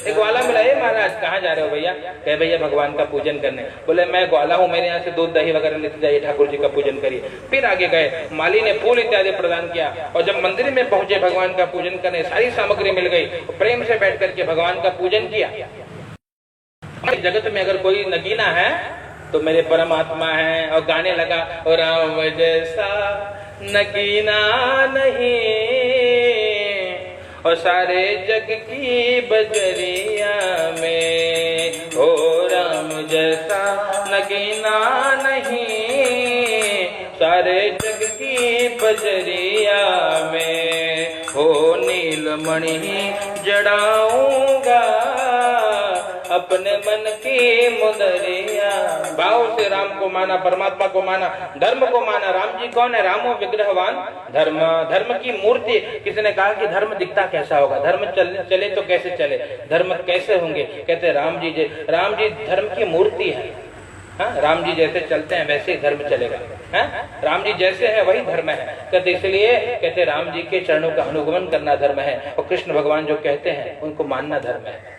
एक ग्वाला मिला, ये महाराज कहाँ जा रहे हो भैया? कहे भैया भगवान का पूजन करने। बोले मैं ग्वाला हूँ, मेरे यहाँ से दूध दही वगैरह लेते जाइए, ठाकुर जी का पूजन करिए। फिर आगे गए, माली ने फूल इत्यादि प्रदान किया, और जब मंदिर में पहुंचे भगवान का पूजन करने, सारी सामग्री मिल गई, प्रेम से बैठ करके भगवान का पूजन किया। जगत में अगर कोई नगीना है तो मेरे परमात्मा है, और गाने लगा, और राम जैसा नगीना नहीं, और सारे जग की बजरिया में, ओ राम जैसा नगीना नहीं, सारे जग की बजरिया में, हो नीलमणि जड़ाऊंगा अपने मन की मुदरिया। भाव से राम को माना, परमात्मा को माना, धर्म को माना। राम जी कौन है? रामो विग्रहवान धर्म, धर्म की मूर्ति। किसी ने कहा कि धर्म दिखता कैसा होगा, धर्म चले तो कैसे चले, धर्म कैसे होंगे? कहते राम जी धर्म की मूर्ति है। हाँ, राम जी जैसे चलते हैं वैसे ही धर्म चलेगा। हाँ? राम जी जैसे है वही धर्म है। कहते इसलिए कहते राम जी के चरणों का अनुगमन करना धर्म है, और कृष्ण भगवान जो कहते हैं उनको मानना धर्म है।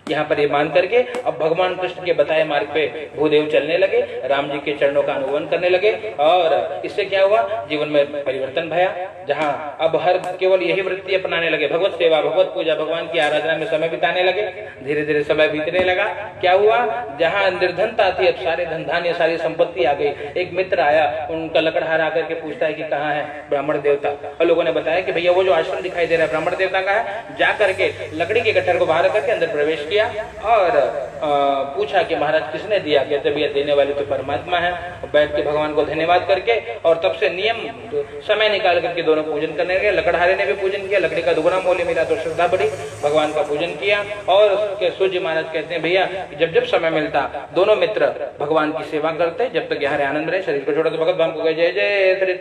यहाँ पर ये मान करके अब भगवान कृष्ण के बताए मार्ग पे भूदेव चलने लगे, राम जी के चरणों का अनुगमन करने लगे, और इससे क्या हुआ? जीवन में परिवर्तन भया। जहाँ अब हर केवल यही वृत्ति अपनाने लगे, भगवत सेवा, भगवत पूजा, भगवान की आराधना में समय बिताने लगे। धीरे धीरे समय बीतने लगा। क्या हुआ? जहाँ निर्धनता थी अब सारे धन धान्य, सारी संपत्ति आ गई। एक मित्र आया, उनका लकड़हार आकर के पूछता है कि कहाँ है ब्राह्मण देवता, और लोगों ने बताया कि भैया वो जो आश्रम दिखाई दे रहा है ब्राह्मण देवता का है। जा करके लकड़ी के गट्ठर को बाहर करके अंदर प्रवेश किया और पूछा कि महाराज किसने दिया? कहते भैया देने वाले तो परमात्मा है। बैठ के भगवान को धन्यवाद करके, और तब से नियम समय निकाल करके दोनों पूजन करने लगे। लकड़हारे ने भी पूजन किया, लकड़ी का दुगना मूल्य मिला तो श्रद्धा बढ़ी, भगवान का पूजन किया। और उसके सूर्य महाराज कहते हैं भैया जब जब समय मिलता दोनों मित्र भगवान की सेवा करते, जब तक यहाँ आनंद रहे। शरीर को छोड़ा तो भगत धाम को गए। जय जय श्री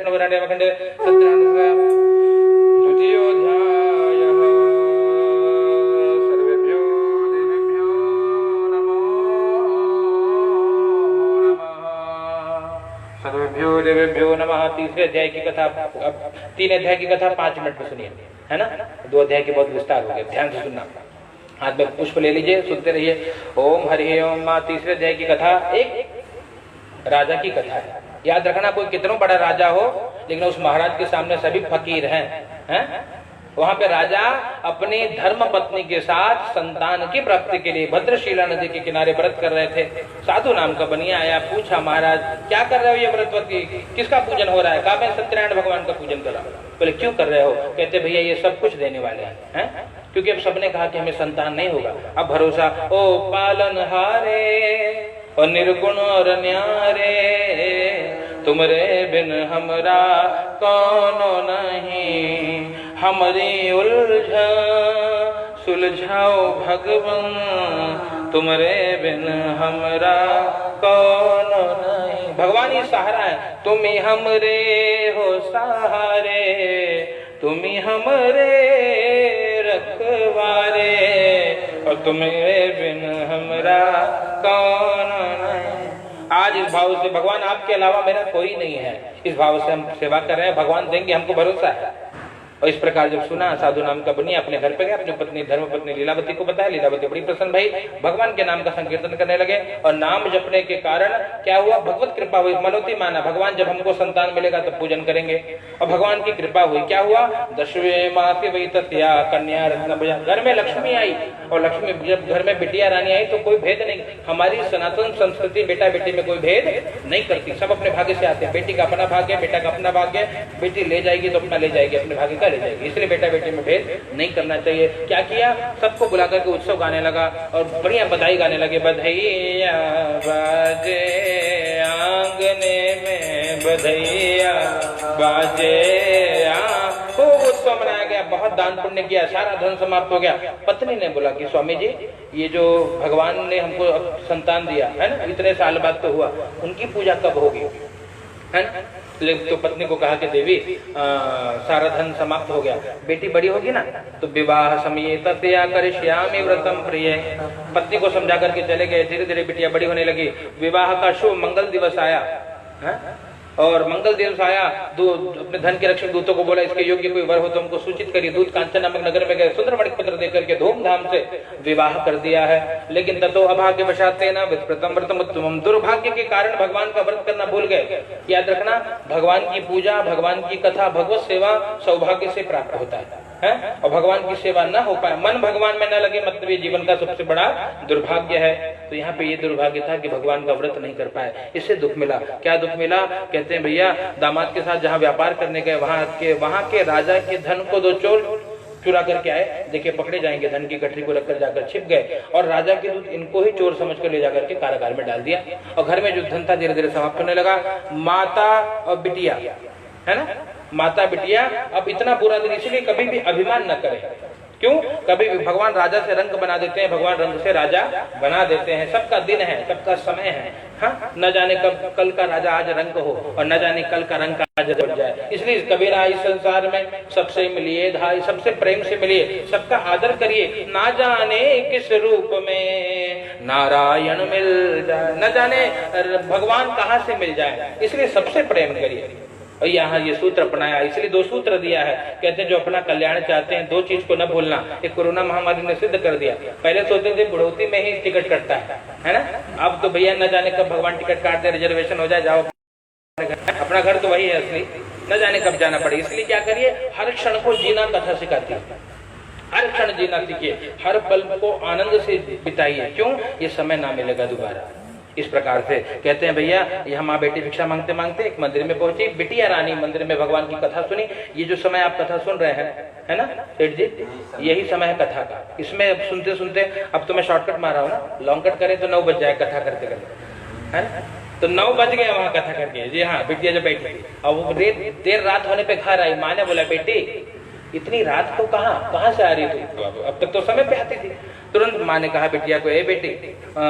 सर्वभ्यो देवेभ्यो नमः। तीसरे अध्याय की कथा, अब 3 अध्याय की कथा 5 मिनट में सुनिए, है ना। 2 अध्याय के बहुत विस्तार हो गए, ध्यान से सुनना। हाथ में पुष्प ले लीजिए, सुनते रहिए। ओम हरि ओम। तीसरे अध्याय की कथा एक राजा की कथा है। याद रखना, कोई कितना बड़ा राजा हो लेकिन उस महाराज के सामने सभी फकीर हैं। वहां पे राजा अपनी धर्म पत्नी के साथ संतान की प्राप्ति के लिए भद्रशिला नदी के किनारे व्रत कर रहे थे। साधु नाम का बनिया आया, पूछा महाराज क्या कर रहे हो ये व्रत, किसका पूजन हो रहा है? कहा मैं सत्यनारायण भगवान का पूजन कर रहा हूँ। बोले क्यों कर रहे हो? कहते भैया ये सब कुछ देने वाले हैं, क्योंकि अब सबने कहा कि हमें संतान नहीं होगा। अब भरोसा ओ पालनहारे और निर्गुण और न्यारे, तुमरे बिन हमरा कौनो नहीं, हमारी उलझ सुलझाओ भगवन, तुमरे बिन हमरा कौनो नहीं। भगवान ही सहारा है, तुम ही हमरे हो सहारे, तुम ही हमरे रखवारे, और तुम्हारे बिन हमरा कौन नहीं। आज इस भाव से भगवान आपके अलावा मेरा कोई नहीं है, इस भाव से हम सेवा कर रहे हैं, भगवान देंगे, हमको भरोसा है। और इस प्रकार जब सुना, साधु नाम का बनिया अपने घर पे गया, अपनी पत्नी धर्म पत्नी लीलावती को बताया। लीलावती बड़ी प्रसन्न भाई, भगवान के नाम का संकीर्तन करने लगे, और नाम जपने के कारण क्या हुआ? भगवत कृपा हुई, मनोती माना, भगवान जब हमको संतान मिलेगा तब पूजन करेंगे। और भगवान की कृपा हुई, क्या हुआ? 10वें मास वही तत्या कन्या रत्न भुजा, घर में लक्ष्मी आई। और लक्ष्मी जब घर में बिटिया रानी आई तो कोई भेद नहीं, हमारी सनातन संस्कृति बेटा बेटी में कोई भेद नहीं करती, सब अपने भाग्य से आते हैं। बेटी का अपना भाग्य, बेटा का अपना भाग्य, बेटी ले जाएगी तो अपना ले जाएगी, अपने भाग्य का ले जाएगी, इसलिए बेटा बेटी में भेद नहीं करना चाहिए। क्या किया? सबको बुला करके उत्सव गाने लगा और बढ़िया बधाई गाने लगे। बधैया बाजे आंगने में, बधैया बाजे, खूब उत्सव मनाया गया, बहुत दान पुण्य किया, सारा धन समाप्त हो गया। पत्नी ने बोला कि स्वामी जी ये जो भगवान ने हमको संतान दिया है ना, इतने साल बाद तो हुआ, उनकी पूजा कब होगी, है ना? तो पत्नी को कहा कि देवी सारा धन समाप्त हो गया, बेटी बड़ी होगी ना तो विवाह समय तत्या करिष्यामि व्रतम प्रिय। पत्नी को समझा करके चले गए। धीरे धीरे बिटिया बड़ी होने लगी, विवाह का शुभ मंगल दिवस आया है? और मंगल दिवस आया, अपने धन के रक्षक दूतों को बोला इसके योग्य कोई वर हो तो हमको सूचित करिए। दूत कांचन नामक नगर में गए, सुंदर मणिक पत्र देकर के धूमधाम से विवाह कर दिया है। लेकिन ततो अभाग्य वशाते न विस्मृतम व्रतम उत्तमम, दुर्भाग्य के कारण भगवान का व्रत करना भूल गए। याद रखना, भगवान की पूजा, भगवान की कथा, भगवत सेवा सौभाग्य से प्राप्त होता है, और भगवान की सेवा न हो पाए, मन भगवान में न लगे, मतलब ये जीवन का सबसे बड़ा दुर्भाग्य है। तो यहाँ पे ये दुर्भाग्य था कि भगवान का व्रत नहीं कर पाए, इससे दुख मिला। क्या दुख मिला? कहते हैं भैया दामाद के साथ जहाँ व्यापार करने गए, वहाँ के राजा के धन को 2 चोर चुरा करके आए। देखिए पकड़े जाएंगे, धन की गठरी को रखकर जाकर छिप गए, और राजा के दूत इनको ही चोर समझ कर ले जाकर के कारागार में डाल दिया। और घर में जो धन था धीरे धीरे समाप्त होने लगा। माता और बिटिया, है ना, माता बिटिया अब इतना बुरा दिन, इसलिए कभी भी अभिमान न करें। क्यों? कभी भी भगवान राजा से रंग बना देते हैं, भगवान रंग से राजा बना देते हैं। सबका दिन है, सबका समय है, हाँ? न जाने कब कल का राजा आज रंग हो, और न जाने कल का रंग का आज बन जाए। इसलिए कबीरा इस संसार में सबसे मिलिए धाई, सबसे प्रेम से मिलिए, सबका आदर करिए। ना जाने किस रूप में नारायण मिल जाए, न जाने भगवान कहाँ से मिल जाए, इसलिए सबसे प्रेम करिए। और यहाँ ये सूत्र अपनाया, इसलिए 2 सूत्र दिया है। कहते हैं जो अपना कल्याण चाहते हैं 2 चीज को न भूलना। एक कोरोना महामारी ने सिद्ध कर दिया। पहले सोचते थे बुढ़ौती में ही टिकट कटता है ना, अब तो भैया न जाने कब भगवान टिकट काट दे, रिजर्वेशन हो जाए, जाओ अपना घर तो वही है असली, न जाने कब जाना पड़े। इसलिए क्या करिए, हर क्षण को जीना कथा सिखाती है, हर क्षण जीना सीखिए, हर पल को आनंद से बिताइए। क्यों? ये समय ना मिलेगा दोबारा। इस प्रकार से कहते हैं भैया, यह माँ बेटी भिक्षा मांगते मांगते एक मंदिर में पहुंची। बिटिया रानी मंदिर में भगवान की कथा सुनी। ये जो समय आप कथा सुन रहे हैं, है ना सेठ जी, यही समय है कथा का। इसमें अब सुनते सुनते, अब तो मैं शॉर्टकट मार रहा हूँ ना, लॉन्ग कट करें तो 9 बज जाए कथा करते करते, है ना? तो 9 बज गए वहां कथा करके। जी हाँ, बिटिया जो बैठी थी, और वो देर रात होने पे घर आई। माँ ने बोला बेटी इतनी रात को कहाँ से आ रही थी? अब तक तो समय पे आती थी। तुरंत माँ ने कहा बिटिया को, ए बेटी,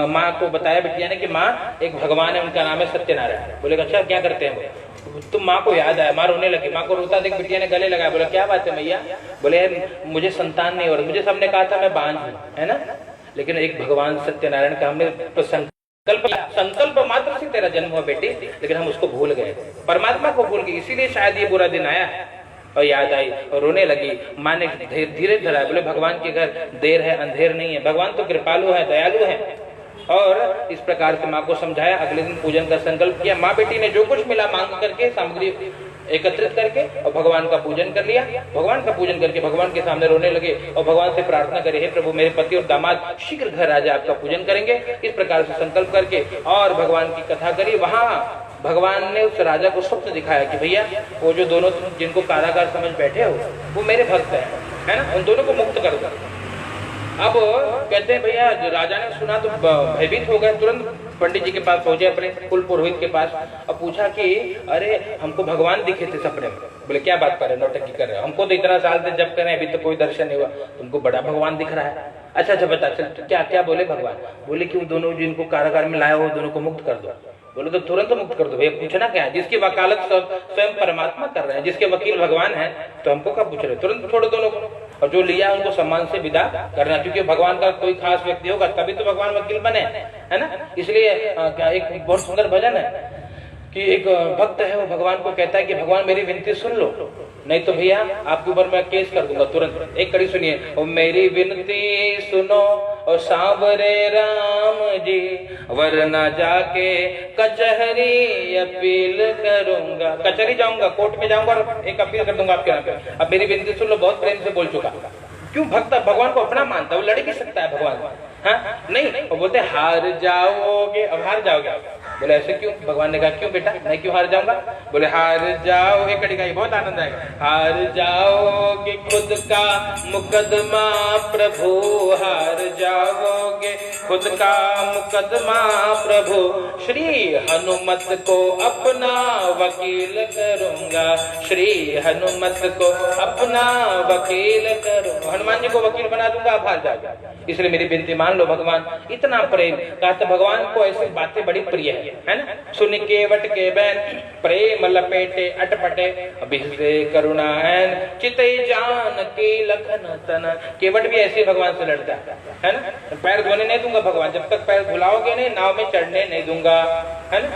माँ को बताया बिटिया ने कि माँ एक भगवान है, उनका नाम है सत्यनारायण। बोले अच्छा क्या करते हैं वो? तो माँ को याद आया, माँ रोने लगी। माँ को रोता देख बिटिया ने गले लगाया। बोला क्या बात है मैया? बोले मुझे संतान नहीं हो रहा, मुझे सबने कहा था मैं बांझ हूँ, है ना, लेकिन एक भगवान सत्यनारायण का हमने संकल्प मात्र से तेरा जन्म हुआ बेटी, लेकिन हम उसको भूल गए, परमात्मा को भूल गए, इसीलिए शायद ये बुरा दिन आया। और याद आई और रोने लगी। माँ ने धीरे धराया। बोले भगवान के घर देर है अंधेर नहीं है, भगवान तो कृपालु है, दयालु है। और इस प्रकार से माँ को समझाया। अगले दिन पूजन का संकल्प किया। माँ बेटी ने जो कुछ मिला मांग करके सामग्री एकत्रित करके और भगवान का पूजन कर लिया। भगवान का पूजन करके भगवान के सामने रोने लगे और भगवान से प्रार्थना करे, हे प्रभु मेरे पति और दामाद शीघ्र घर आ जाए, आपका पूजन करेंगे। इस प्रकार से संकल्प करके और भगवान की कथा करी। वहां भगवान ने उस राजा को स्वप्न दिखाया कि भैया वो जो दोनों जिनको कारागार समझ बैठे हो वो मेरे भक्त है ना, उन दोनों को मुक्त कर दो। अब कहते हैं भैया राजा ने सुना तो भयभीत हो गए, तुरंत पंडित जी के पास पहुंचे, अपने कुल पुरोहित के पास, और पूछा कि अरे हमको भगवान दिखे थे सपने में। बोले क्या बात कर रहे, नौटंकी कर रहे हो, हमको तो इतना साल से जब करें अभी तो कोई दर्शन नहीं हुआ, तुमको बड़ा भगवान दिख रहा है। अच्छा बता चल क्या क्या बोले भगवान? बोले कि वो दोनों जिनको कारागार में लाया हो दोनों को मुक्त कर दो। बोले तो तुरंत मुक्त कर दो भैया, पूछना क्या है, जिसकी वकालत स्वयं परमात्मा कर रहे हैं, जिसके वकील भगवान है, तो हमको क्या पूछ रहे, तुरंत छोड़ो दोनों को, और जो लिया उनको सम्मान से विदा करना, क्योंकि भगवान का कोई खास व्यक्ति होगा तभी तो भगवान वकील बने, है ना। इसलिए क्या एक बहुत सुंदर भजन है कि एक भक्त है वो भगवान को कहता है कि भगवान मेरी विनती सुन लो, नहीं तो भैया आपके ऊपर मैं केस कर दूंगा तुरंत। एक कड़ी सुनिए, ओ मेरी विनती सुनो और सांवरे राम जी, वरना जाके कचहरी अपील करूंगा, कचहरी जाऊंगा, कोर्ट में जाऊंगा और एक अपील कर दूंगा आपके नाम पे। अब मेरी विनती सुन लो, बहुत प्रेम से बोल चुका। क्यों भक्त भगवान को अपना मानता है, वो लड़ भी सकता है भगवान, हाँ नहीं, वो बोलते हार जाओगे, अब हार जाओगे। बोले ऐसे क्यों? भगवान ने कहा क्यों बेटा, मैं क्यों हार जाऊंगा? बोले हार जाओगे, कड़ी का बहुत आनंद आएगा, हार जाओगे खुद का मुकदमा प्रभु, हार जाओगे खुद का मुकदमा प्रभु, श्री हनुमत को अपना वकील करूंगा, श्री हनुमत को अपना वकील करूंगा, हनुमान जी को वकील बना दूंगा, आप हार जाओगे। इसलिए मेरी विनती मान लो भगवान, इतना प्रेम कहते भगवान को ऐसी बातें बड़ी प्रिय है ना। सुन के वट के बैन प्रेम लपेटे अटपटे, अभिषे करुणा हैन चिते जान की लखन तन। केवट भी ऐसे भगवान से लड़ता है ना, पैर धोने नहीं दूंगा भगवान, जब तक पैर धुलाओगे नहीं नाव में चढ़ने नहीं दूंगा, है ना।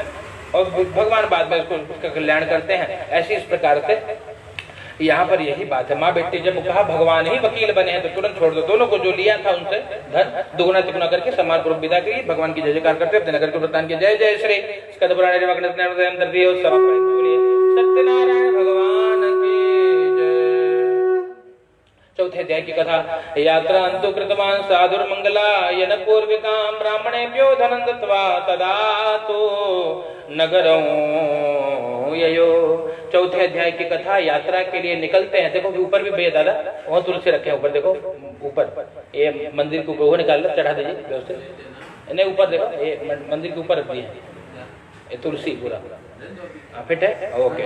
और भगवान बाद में उसका कल्याण करते हैं। ऐसी इस प्रकार से यहाँ पर यही बात है, माँ बेटी जब कहा भगवान ही वकील बने हैं तो तुरंत छोड़ दो। दोनों को जो लिया था उनसे धन दुगुना तिगुना करके सम्मान पूर्वक विदा की। भगवान की जय जयकार करते अपने नगर के प्रधान की जय जय श्री सत्यनारायण भगवान की जय। चौथे अध्याय की कथा, यात्रा अंतु कृतवान साधुर मंगला यन पूर्विकाम ब्राह्मणेभ्यो धनं दत्त्वा तदा तो नगरों ययो। चौथे अध्याय की कथा, यात्रा के लिए निकलते हैं। देखो ऊपर भी भैया दादा वहाँ तुलसी रखे हैं, ऊपर देखो, ऊपर ये मंदिर के ऊपर वो निकाल लो, चढ़ा दीजिए व्यवस्थित, नहीं ऊपर देखो ये मंदिर के ऊपर रख दिए हैं ये तुलसी पूरा फिट है। ओके,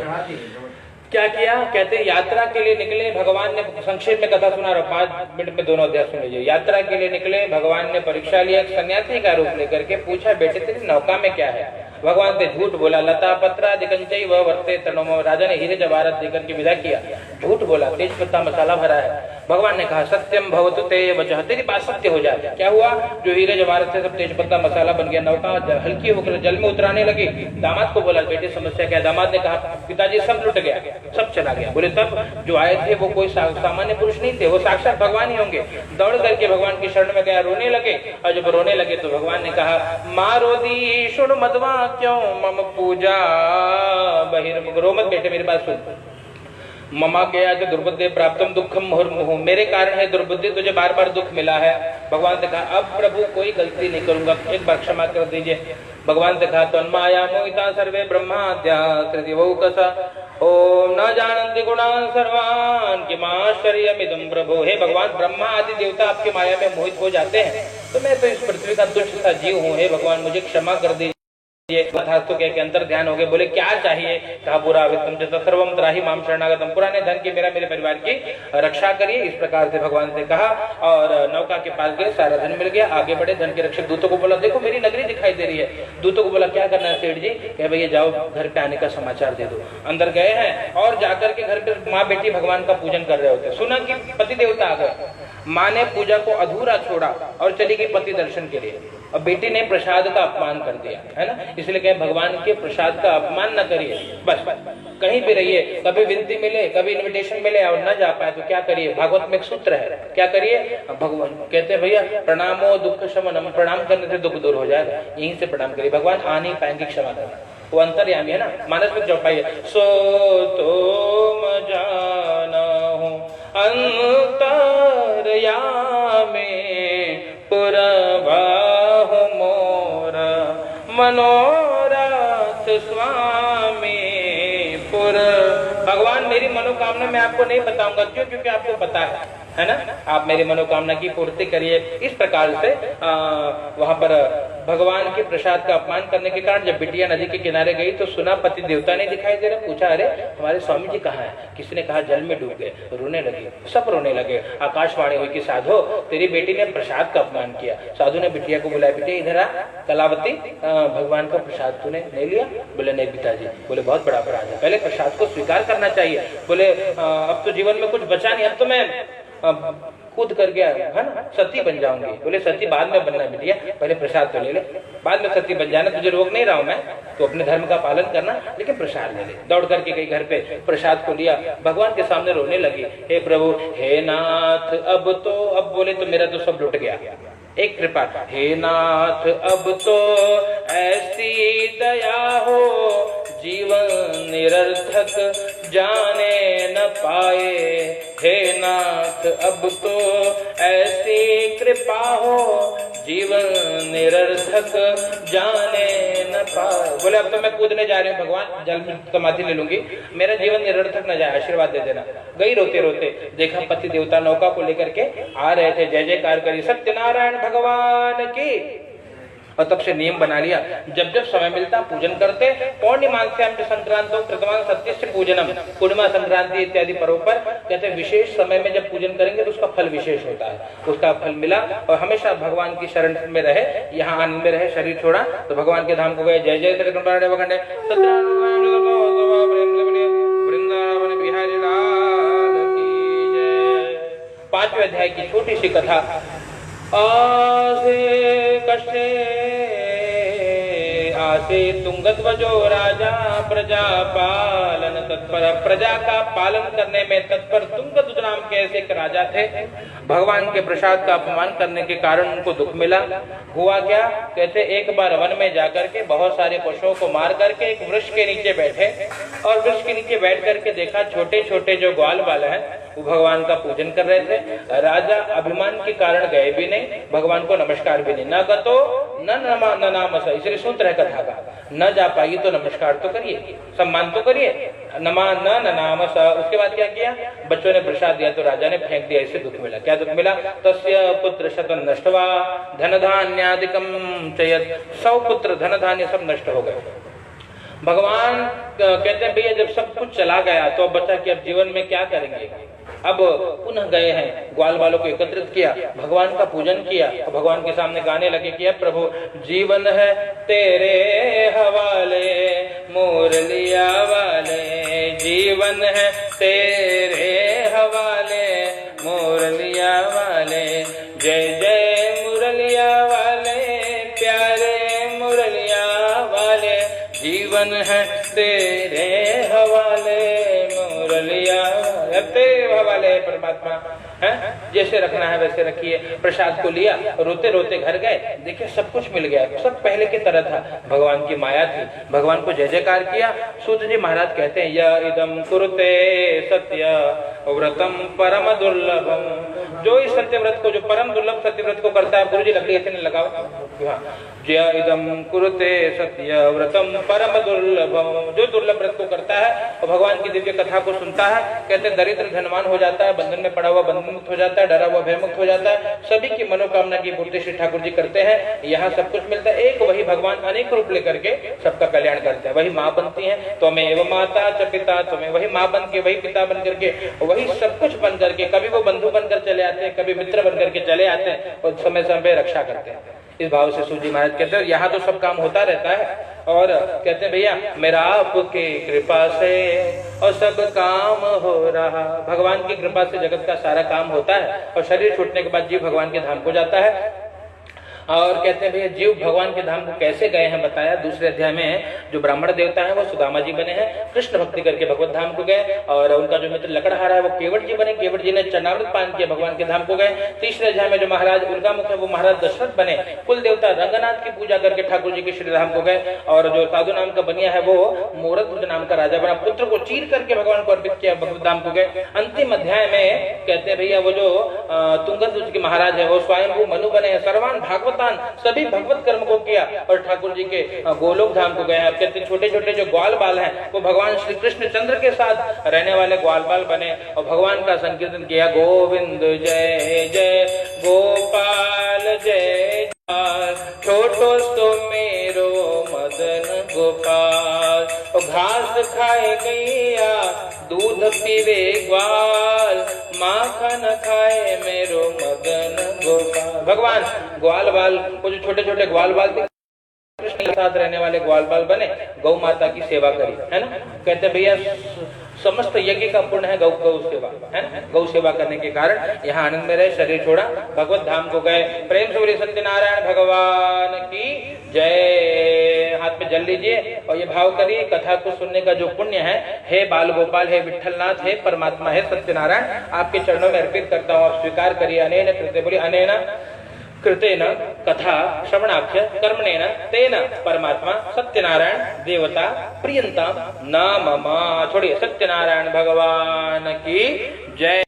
क्या किया कहते हैं, यात्रा के लिए निकले भगवान ने, संक्षेप में कथा सुना रहा, 5 मिनट में दोनों अध्याय सुन लीजिए। यात्रा के लिए निकले भगवान ने परीक्षा लिया, एक सन्यासी का रूप लेकर के पूछा बेटे तेरी नौका में क्या है? भगवान ने झूठ बोला, लता पत्रा दिगंचई व वर्ते तनों। राजा ने हीरे जवाहरात देकर के विदा किया, झूठ बोला, तेज पत्ता मसाला भरा है। भगवान ने कहा सत्यम भवतु ते वचः, तेरी बात सत्य हो जाए। क्या हुआ? जो हीरे जवाहरात से सब तेज पत्ता मसाला बन गया, नौका हल्की होकर जल में उतराने लगी। दामाद को बोला बेटे समस्या क्या? दामाद ने कहा पिताजी सब लुट गया, सब चला गया। बोले तब जो आए थे वो कोई सामान्य पुरुष नहीं थे, वो साक्षात भगवान ही होंगे। दौड़ करके भगवान की शरण में गया, रोने लगे, और जब रोने लगे तो भगवान ने कहा माँ रोदी शुण मधवा क्यों मम पूजा बहिर्मुख। रो मत बेटे, मेरी बात सुन। ममा गया जो दुर्बुद्धि प्राप्तम दुखम मुहुर्मुहु, मेरे कारण है दुर्बुद्धि, तुझे बार बार दुख मिला है। भगवान ने कहा अब प्रभु कोई गलती नहीं करूंगा, एक बार क्षमा कर दीजिए। भगवान ने कहा तन्माया मोहिता सर्वे ब्रह्माद्या कृतिवौकसा, ओम न जानन्ति गुणान् सर्वान् किमाश्चर्यमिदं प्रभु। हे भगवान, ब्रह्मा आदि देवता आपके माया में मोहित हो जाते हैं, तो मैं तो इस पृथ्वी का तुच्छ सा जीव हूँ। हे भगवान मुझे क्षमा कर दीजिए। तो के अंतर ध्यान हो गए। बोले क्या चाहिए? कहा पूरा वित्तम सर्वम त्राहि माम शरणागतम, पुराने धन की मेरे परिवार की रक्षा करिए। इस प्रकार से भगवान से कहा और नौका के पास गए, सारा धन मिल गया। आगे बढ़े, धन के रक्षक दूतों को बोला देखो मेरी नगरी दिखाई दे रही है। दूतों को बोला क्या करना है सेठ जी? कहे भैया जाओ घर पे आने का समाचार दे दो। अंदर गए हैं और जाकर के घर पे माँ बेटी भगवान का पूजन कर रहे होते। सुना कि पति देवता आ गए। माँ ने पूजा को अधूरा छोड़ा और चली गई पति दर्शन के लिए। और बेटी ने प्रसाद का अपमान कर दिया, है ना। इसलिए कहे भगवान के प्रसाद का अपमान न करिए। बस कहीं भी रहिए, कभी विनती मिले, कभी इनविटेशन मिले और न जा पाए तो क्या करिए। भागवत में एक सूत्र है, क्या करिए। भगवान कहते हैं भैया प्रणामो दुख शमनम, प्रणाम करने से दुख दूर हो जाएगा, यहीं से प्रणाम करिए। भगवान आ नहीं पाएंगे क्षमा करना, वो अंतर्यामी है ना। मानस में चौपाई है, सो तुम जानहु अंतर्यामी पुरबाहु मोर मनोरथ स्वामी पुर। भगवान मेरी मनोकामना मैं आपको नहीं बताऊंगा, क्यों? क्योंकि आपको पता है ना। आप मेरी मनोकामना की पूर्ति करिए। इस प्रकार से वहां पर भगवान के प्रसाद का अपमान करने के कारण जब बिटिया नदी के किनारे गई तो सुना पति देवता नहीं दिखाई दे रहा। पूछा अरे हमारे स्वामी जी कहाँ है? किसी ने कहा जल में डूब गए। रोने लगी, सब रोने लगे। आकाशवाणी हुई कि साधो तेरी बेटी ने प्रसाद का अपमान किया। साधु ने बिटिया को बुलाया, बेटे इधर आ, कलावती भगवान का प्रसाद तूने नहीं लिया? बोले नहीं पिताजी। बोले बहुत बड़ा अपराध है, पहले प्रसाद को स्वीकार करना चाहिए। बोले अब तो जीवन में कुछ बचा नहीं, अब तो मैं कूद कर गया है ना, सती बन जाऊंगी। बोले सती बाद में बनना बिटिया, पहले प्रसाद तो ले ले, बाद में सती बन जाना, तुझे रोक नहीं रहा हूं मैं, तो अपने धर्म का पालन करना, लेकिन प्रसाद ले ले। दौड़ करके गई घर पे, प्रसाद को लिया, भगवान के सामने रोने लगी, हे प्रभु हे नाथ अब तो, अब बोले तो मेरा तो सब लुट गया। एक कृपा, हे नाथ अब तो ऐसी दया हो जीवन निरर्थक जाने न पाए। हे नाथ अब तो ऐसी कृपा हो जीवन निरर्थक जाने न पाए। बोले अब तो मैं कूदने जा रही हूँ भगवान, जल में समाधि ले लूंगी, मेरा जीवन निरर्थक न जाए, आशीर्वाद दे देना। गई रोते रोते, देखा पति देवता नौका को लेकर के आ रहे थे, जय जयकार करी सत्यनारायण भगवान की। और तब से नियम बना लिया, जब जब समय मिलता पूजन करते। पौर्णिमास्याम संक्रांतो कृतवान सत्यस्य पूजनम, पूर्णिमा संक्रांति इत्यादि पर्व पर कहते विशेष समय में जब पूजन करेंगे तो उसका फल विशेष होता है, उसका फल मिला। और हमेशा भगवान की शरण में रहे, यहाँ आनंद में रहे, शरीर छोड़ा तो भगवान के धाम को गए। जय जय वृंदावन बिहारी लाल की जय। 5वें अध्याय की छोटी सी कथा। आसे तुंगध्वजो राजा प्रजा पालन तत्पर, प्रजा का पालन करने में तत्पर तुंगध्वज नाम के ऐसे एक राजा थे। भगवान के प्रसाद का अपमान करने के कारण उनको दुख मिला। हुआ क्या, कहते एक बार वन में जाकर के बहुत सारे पशुओं को मार करके एक वृक्ष के नीचे बैठे, और वृक्ष के नीचे बैठ करके देखा छोटे छोटे जो ग्वाल बाल हैं वो भगवान का पूजन कर रहे थे। राजा अभिमान के कारण गए भी नहीं, भगवान को नमस्कार भी नहीं, न गतो न नामस, इसलिए सूत्र है कथा का, न जा पाई तो नमस्कार तो करिए, सम्मान तो करिए, नमा न नामस। उसके बाद क्या किया, बच्चों ने प्रसाद दिया तो राजा ने फेंक दिया, इससे दुख मिला। क्या दुख मिला, तस्य पुत्र शतन नष्टवा धन धान्यादिकम चयत, 100 पुत्र धन धान्य सब नष्ट हो गए। भगवान कहते हैं भैया जब सब कुछ चला गया तो अब बचा कि अब जीवन में क्या करेंगे। अब पुनः गए हैं, ग्वाल वालों को एकत्रित किया, भगवान का पूजन किया, भगवान के सामने गाने लगे कि प्रभु जीवन है तेरे हवाले मुरलिया वाले, जीवन है तेरे हवाले मुरलिया वाले, जय जय मुरलिया वाले प्यारे मुरलिया वाले, जीवन है तेरे हवाले मुरलिया, तेरे हवाले परमात्मा है, जैसे रखना है वैसे रखिए। प्रसाद को लिया, रोते रोते घर गए, देखिए सब कुछ मिल गया, सब पहले की तरह था, भगवान की माया थी। भगवान को जय जयकार किया। सूत जी महाराज कहते हैं य इदम कुरुते सत्य व्रतम परम दुर्लभम, जो इस सत्य व्रत को, जो परम दुर्लभ सत्य व्रत को करता है, गुरु जी लकड़ी ऐसे नहीं लगाओ, जय इदम कुरुते सत्य व्रतम परम दुर्लभम, जो दुर्लभ व्रत को करता है और भगवान की दिव्य कथा को सुनता है, कहते दरिद्र धनवान हो जाता है, बंधन में पड़ा हुआ बंधन मुक्त हो जाता है, डरा हुआ भय मुक्त हो जाता है, सभी की मनोकामना की पूर्ति श्री ठाकुर जी करते हैं। यहाँ सब कुछ मिलता है, एक वही भगवान अनेक रूप लेकर के सबका कल्याण करते हैं। वही माँ बनती है, तुम्हें एवं माता च पिता, तुम्हें वही माँ बन के, वही पिता बन करके, वही सब कुछ बन करके, कभी वो बंधु बनकर चले आते हैं, कभी मित्र बन करके चले आते हैं और समय समय रक्षा करते हैं। इस भाव से सूजी महाराज कहते हैं यहाँ तो सब काम होता रहता है, और कहते हैं भैया मेरा आपकी कृपा से और सब काम हो रहा। भगवान की कृपा से जगत का सारा काम होता है, और शरीर छूटने के बाद जीव भगवान के धाम को जाता है। और कहते हैं भैया जीव भगवान के धाम को कैसे गए हैं बताया। दूसरे अध्याय में जो ब्राह्मण देवता है वो सुदामा जी बने हैं, कृष्ण भक्ति करके भगवत धाम को गए। और उनका जो मित्र लकड़हारा है वो केवट जी बने, केवट जी ने चरणामृत पान किया, भगवान के धाम को गए। तीसरे अध्याय में जो महाराज उनका मुख है वो महाराज दशरथ बने, कुल देवता रंगनाथ की पूजा करके ठाकुर जी के श्री धाम को गए। और जो साधु नाम का बनिया है वो मोरध्वज नाम का राजा बना, पुत्र को चीर करके भगवान को अर्पित किया, भगवत धाम को गए। अंतिम अध्याय में कहते हैं भैया वो जो तुंगध्वज के महाराज है वो स्वयं मनु बने, सर्वान भागवतान सभी भगवत कर्म को किया और ठाकुर जी के गोलोक धाम को गए। अब कहते हैं छोटे छोटे जो ग्वाल बाल हैं वो भगवान श्री कृष्ण चंद्र के साथ रहने वाले ग्वाल बाल बने और भगवान का संकीर्तन किया। गोविंद जय जय गोपाल जय छोटो तो मेरो मदन गोपाल। घास खाए गैया दूध पीवे ग्वाल, माखन खाए मेरो मदन गोपाल। भगवान ग्वाल बाल वो जो छोटे छोटे ग्वाल बाल थे कृष्ण के साथ रहने वाले ग्वाल बाल बने, गौ माता की सेवा करी, है ना। कहते भैया समस्त यज्ञ का पुण्य है गौ सेवा, है ना। गौ सेवा करने के कारण यहाँ आनंद में रहे, शरीर छोड़ा, भगवत धाम को गए। प्रेम से बोलिए सत्यनारायण भगवान की जय। हाथ में जल लीजिए और ये भाव करिए कथा को सुनने का जो पुण्य है, हे बाल गोपाल, हे विठलनाथ, हे परमात्मा, हे सत्यनारायण, आपके चरणों में अर्पित करता हूँ। और स्वीकार करिए। अनेन कृते बोलिए अनेन कृतेन कथा श्रवणाख्य कर्मणेन तेन परमात्मा सत्यनारायण देवता प्रियंता न मम। छोड़िए। सत्यनारायण भगवान की जय।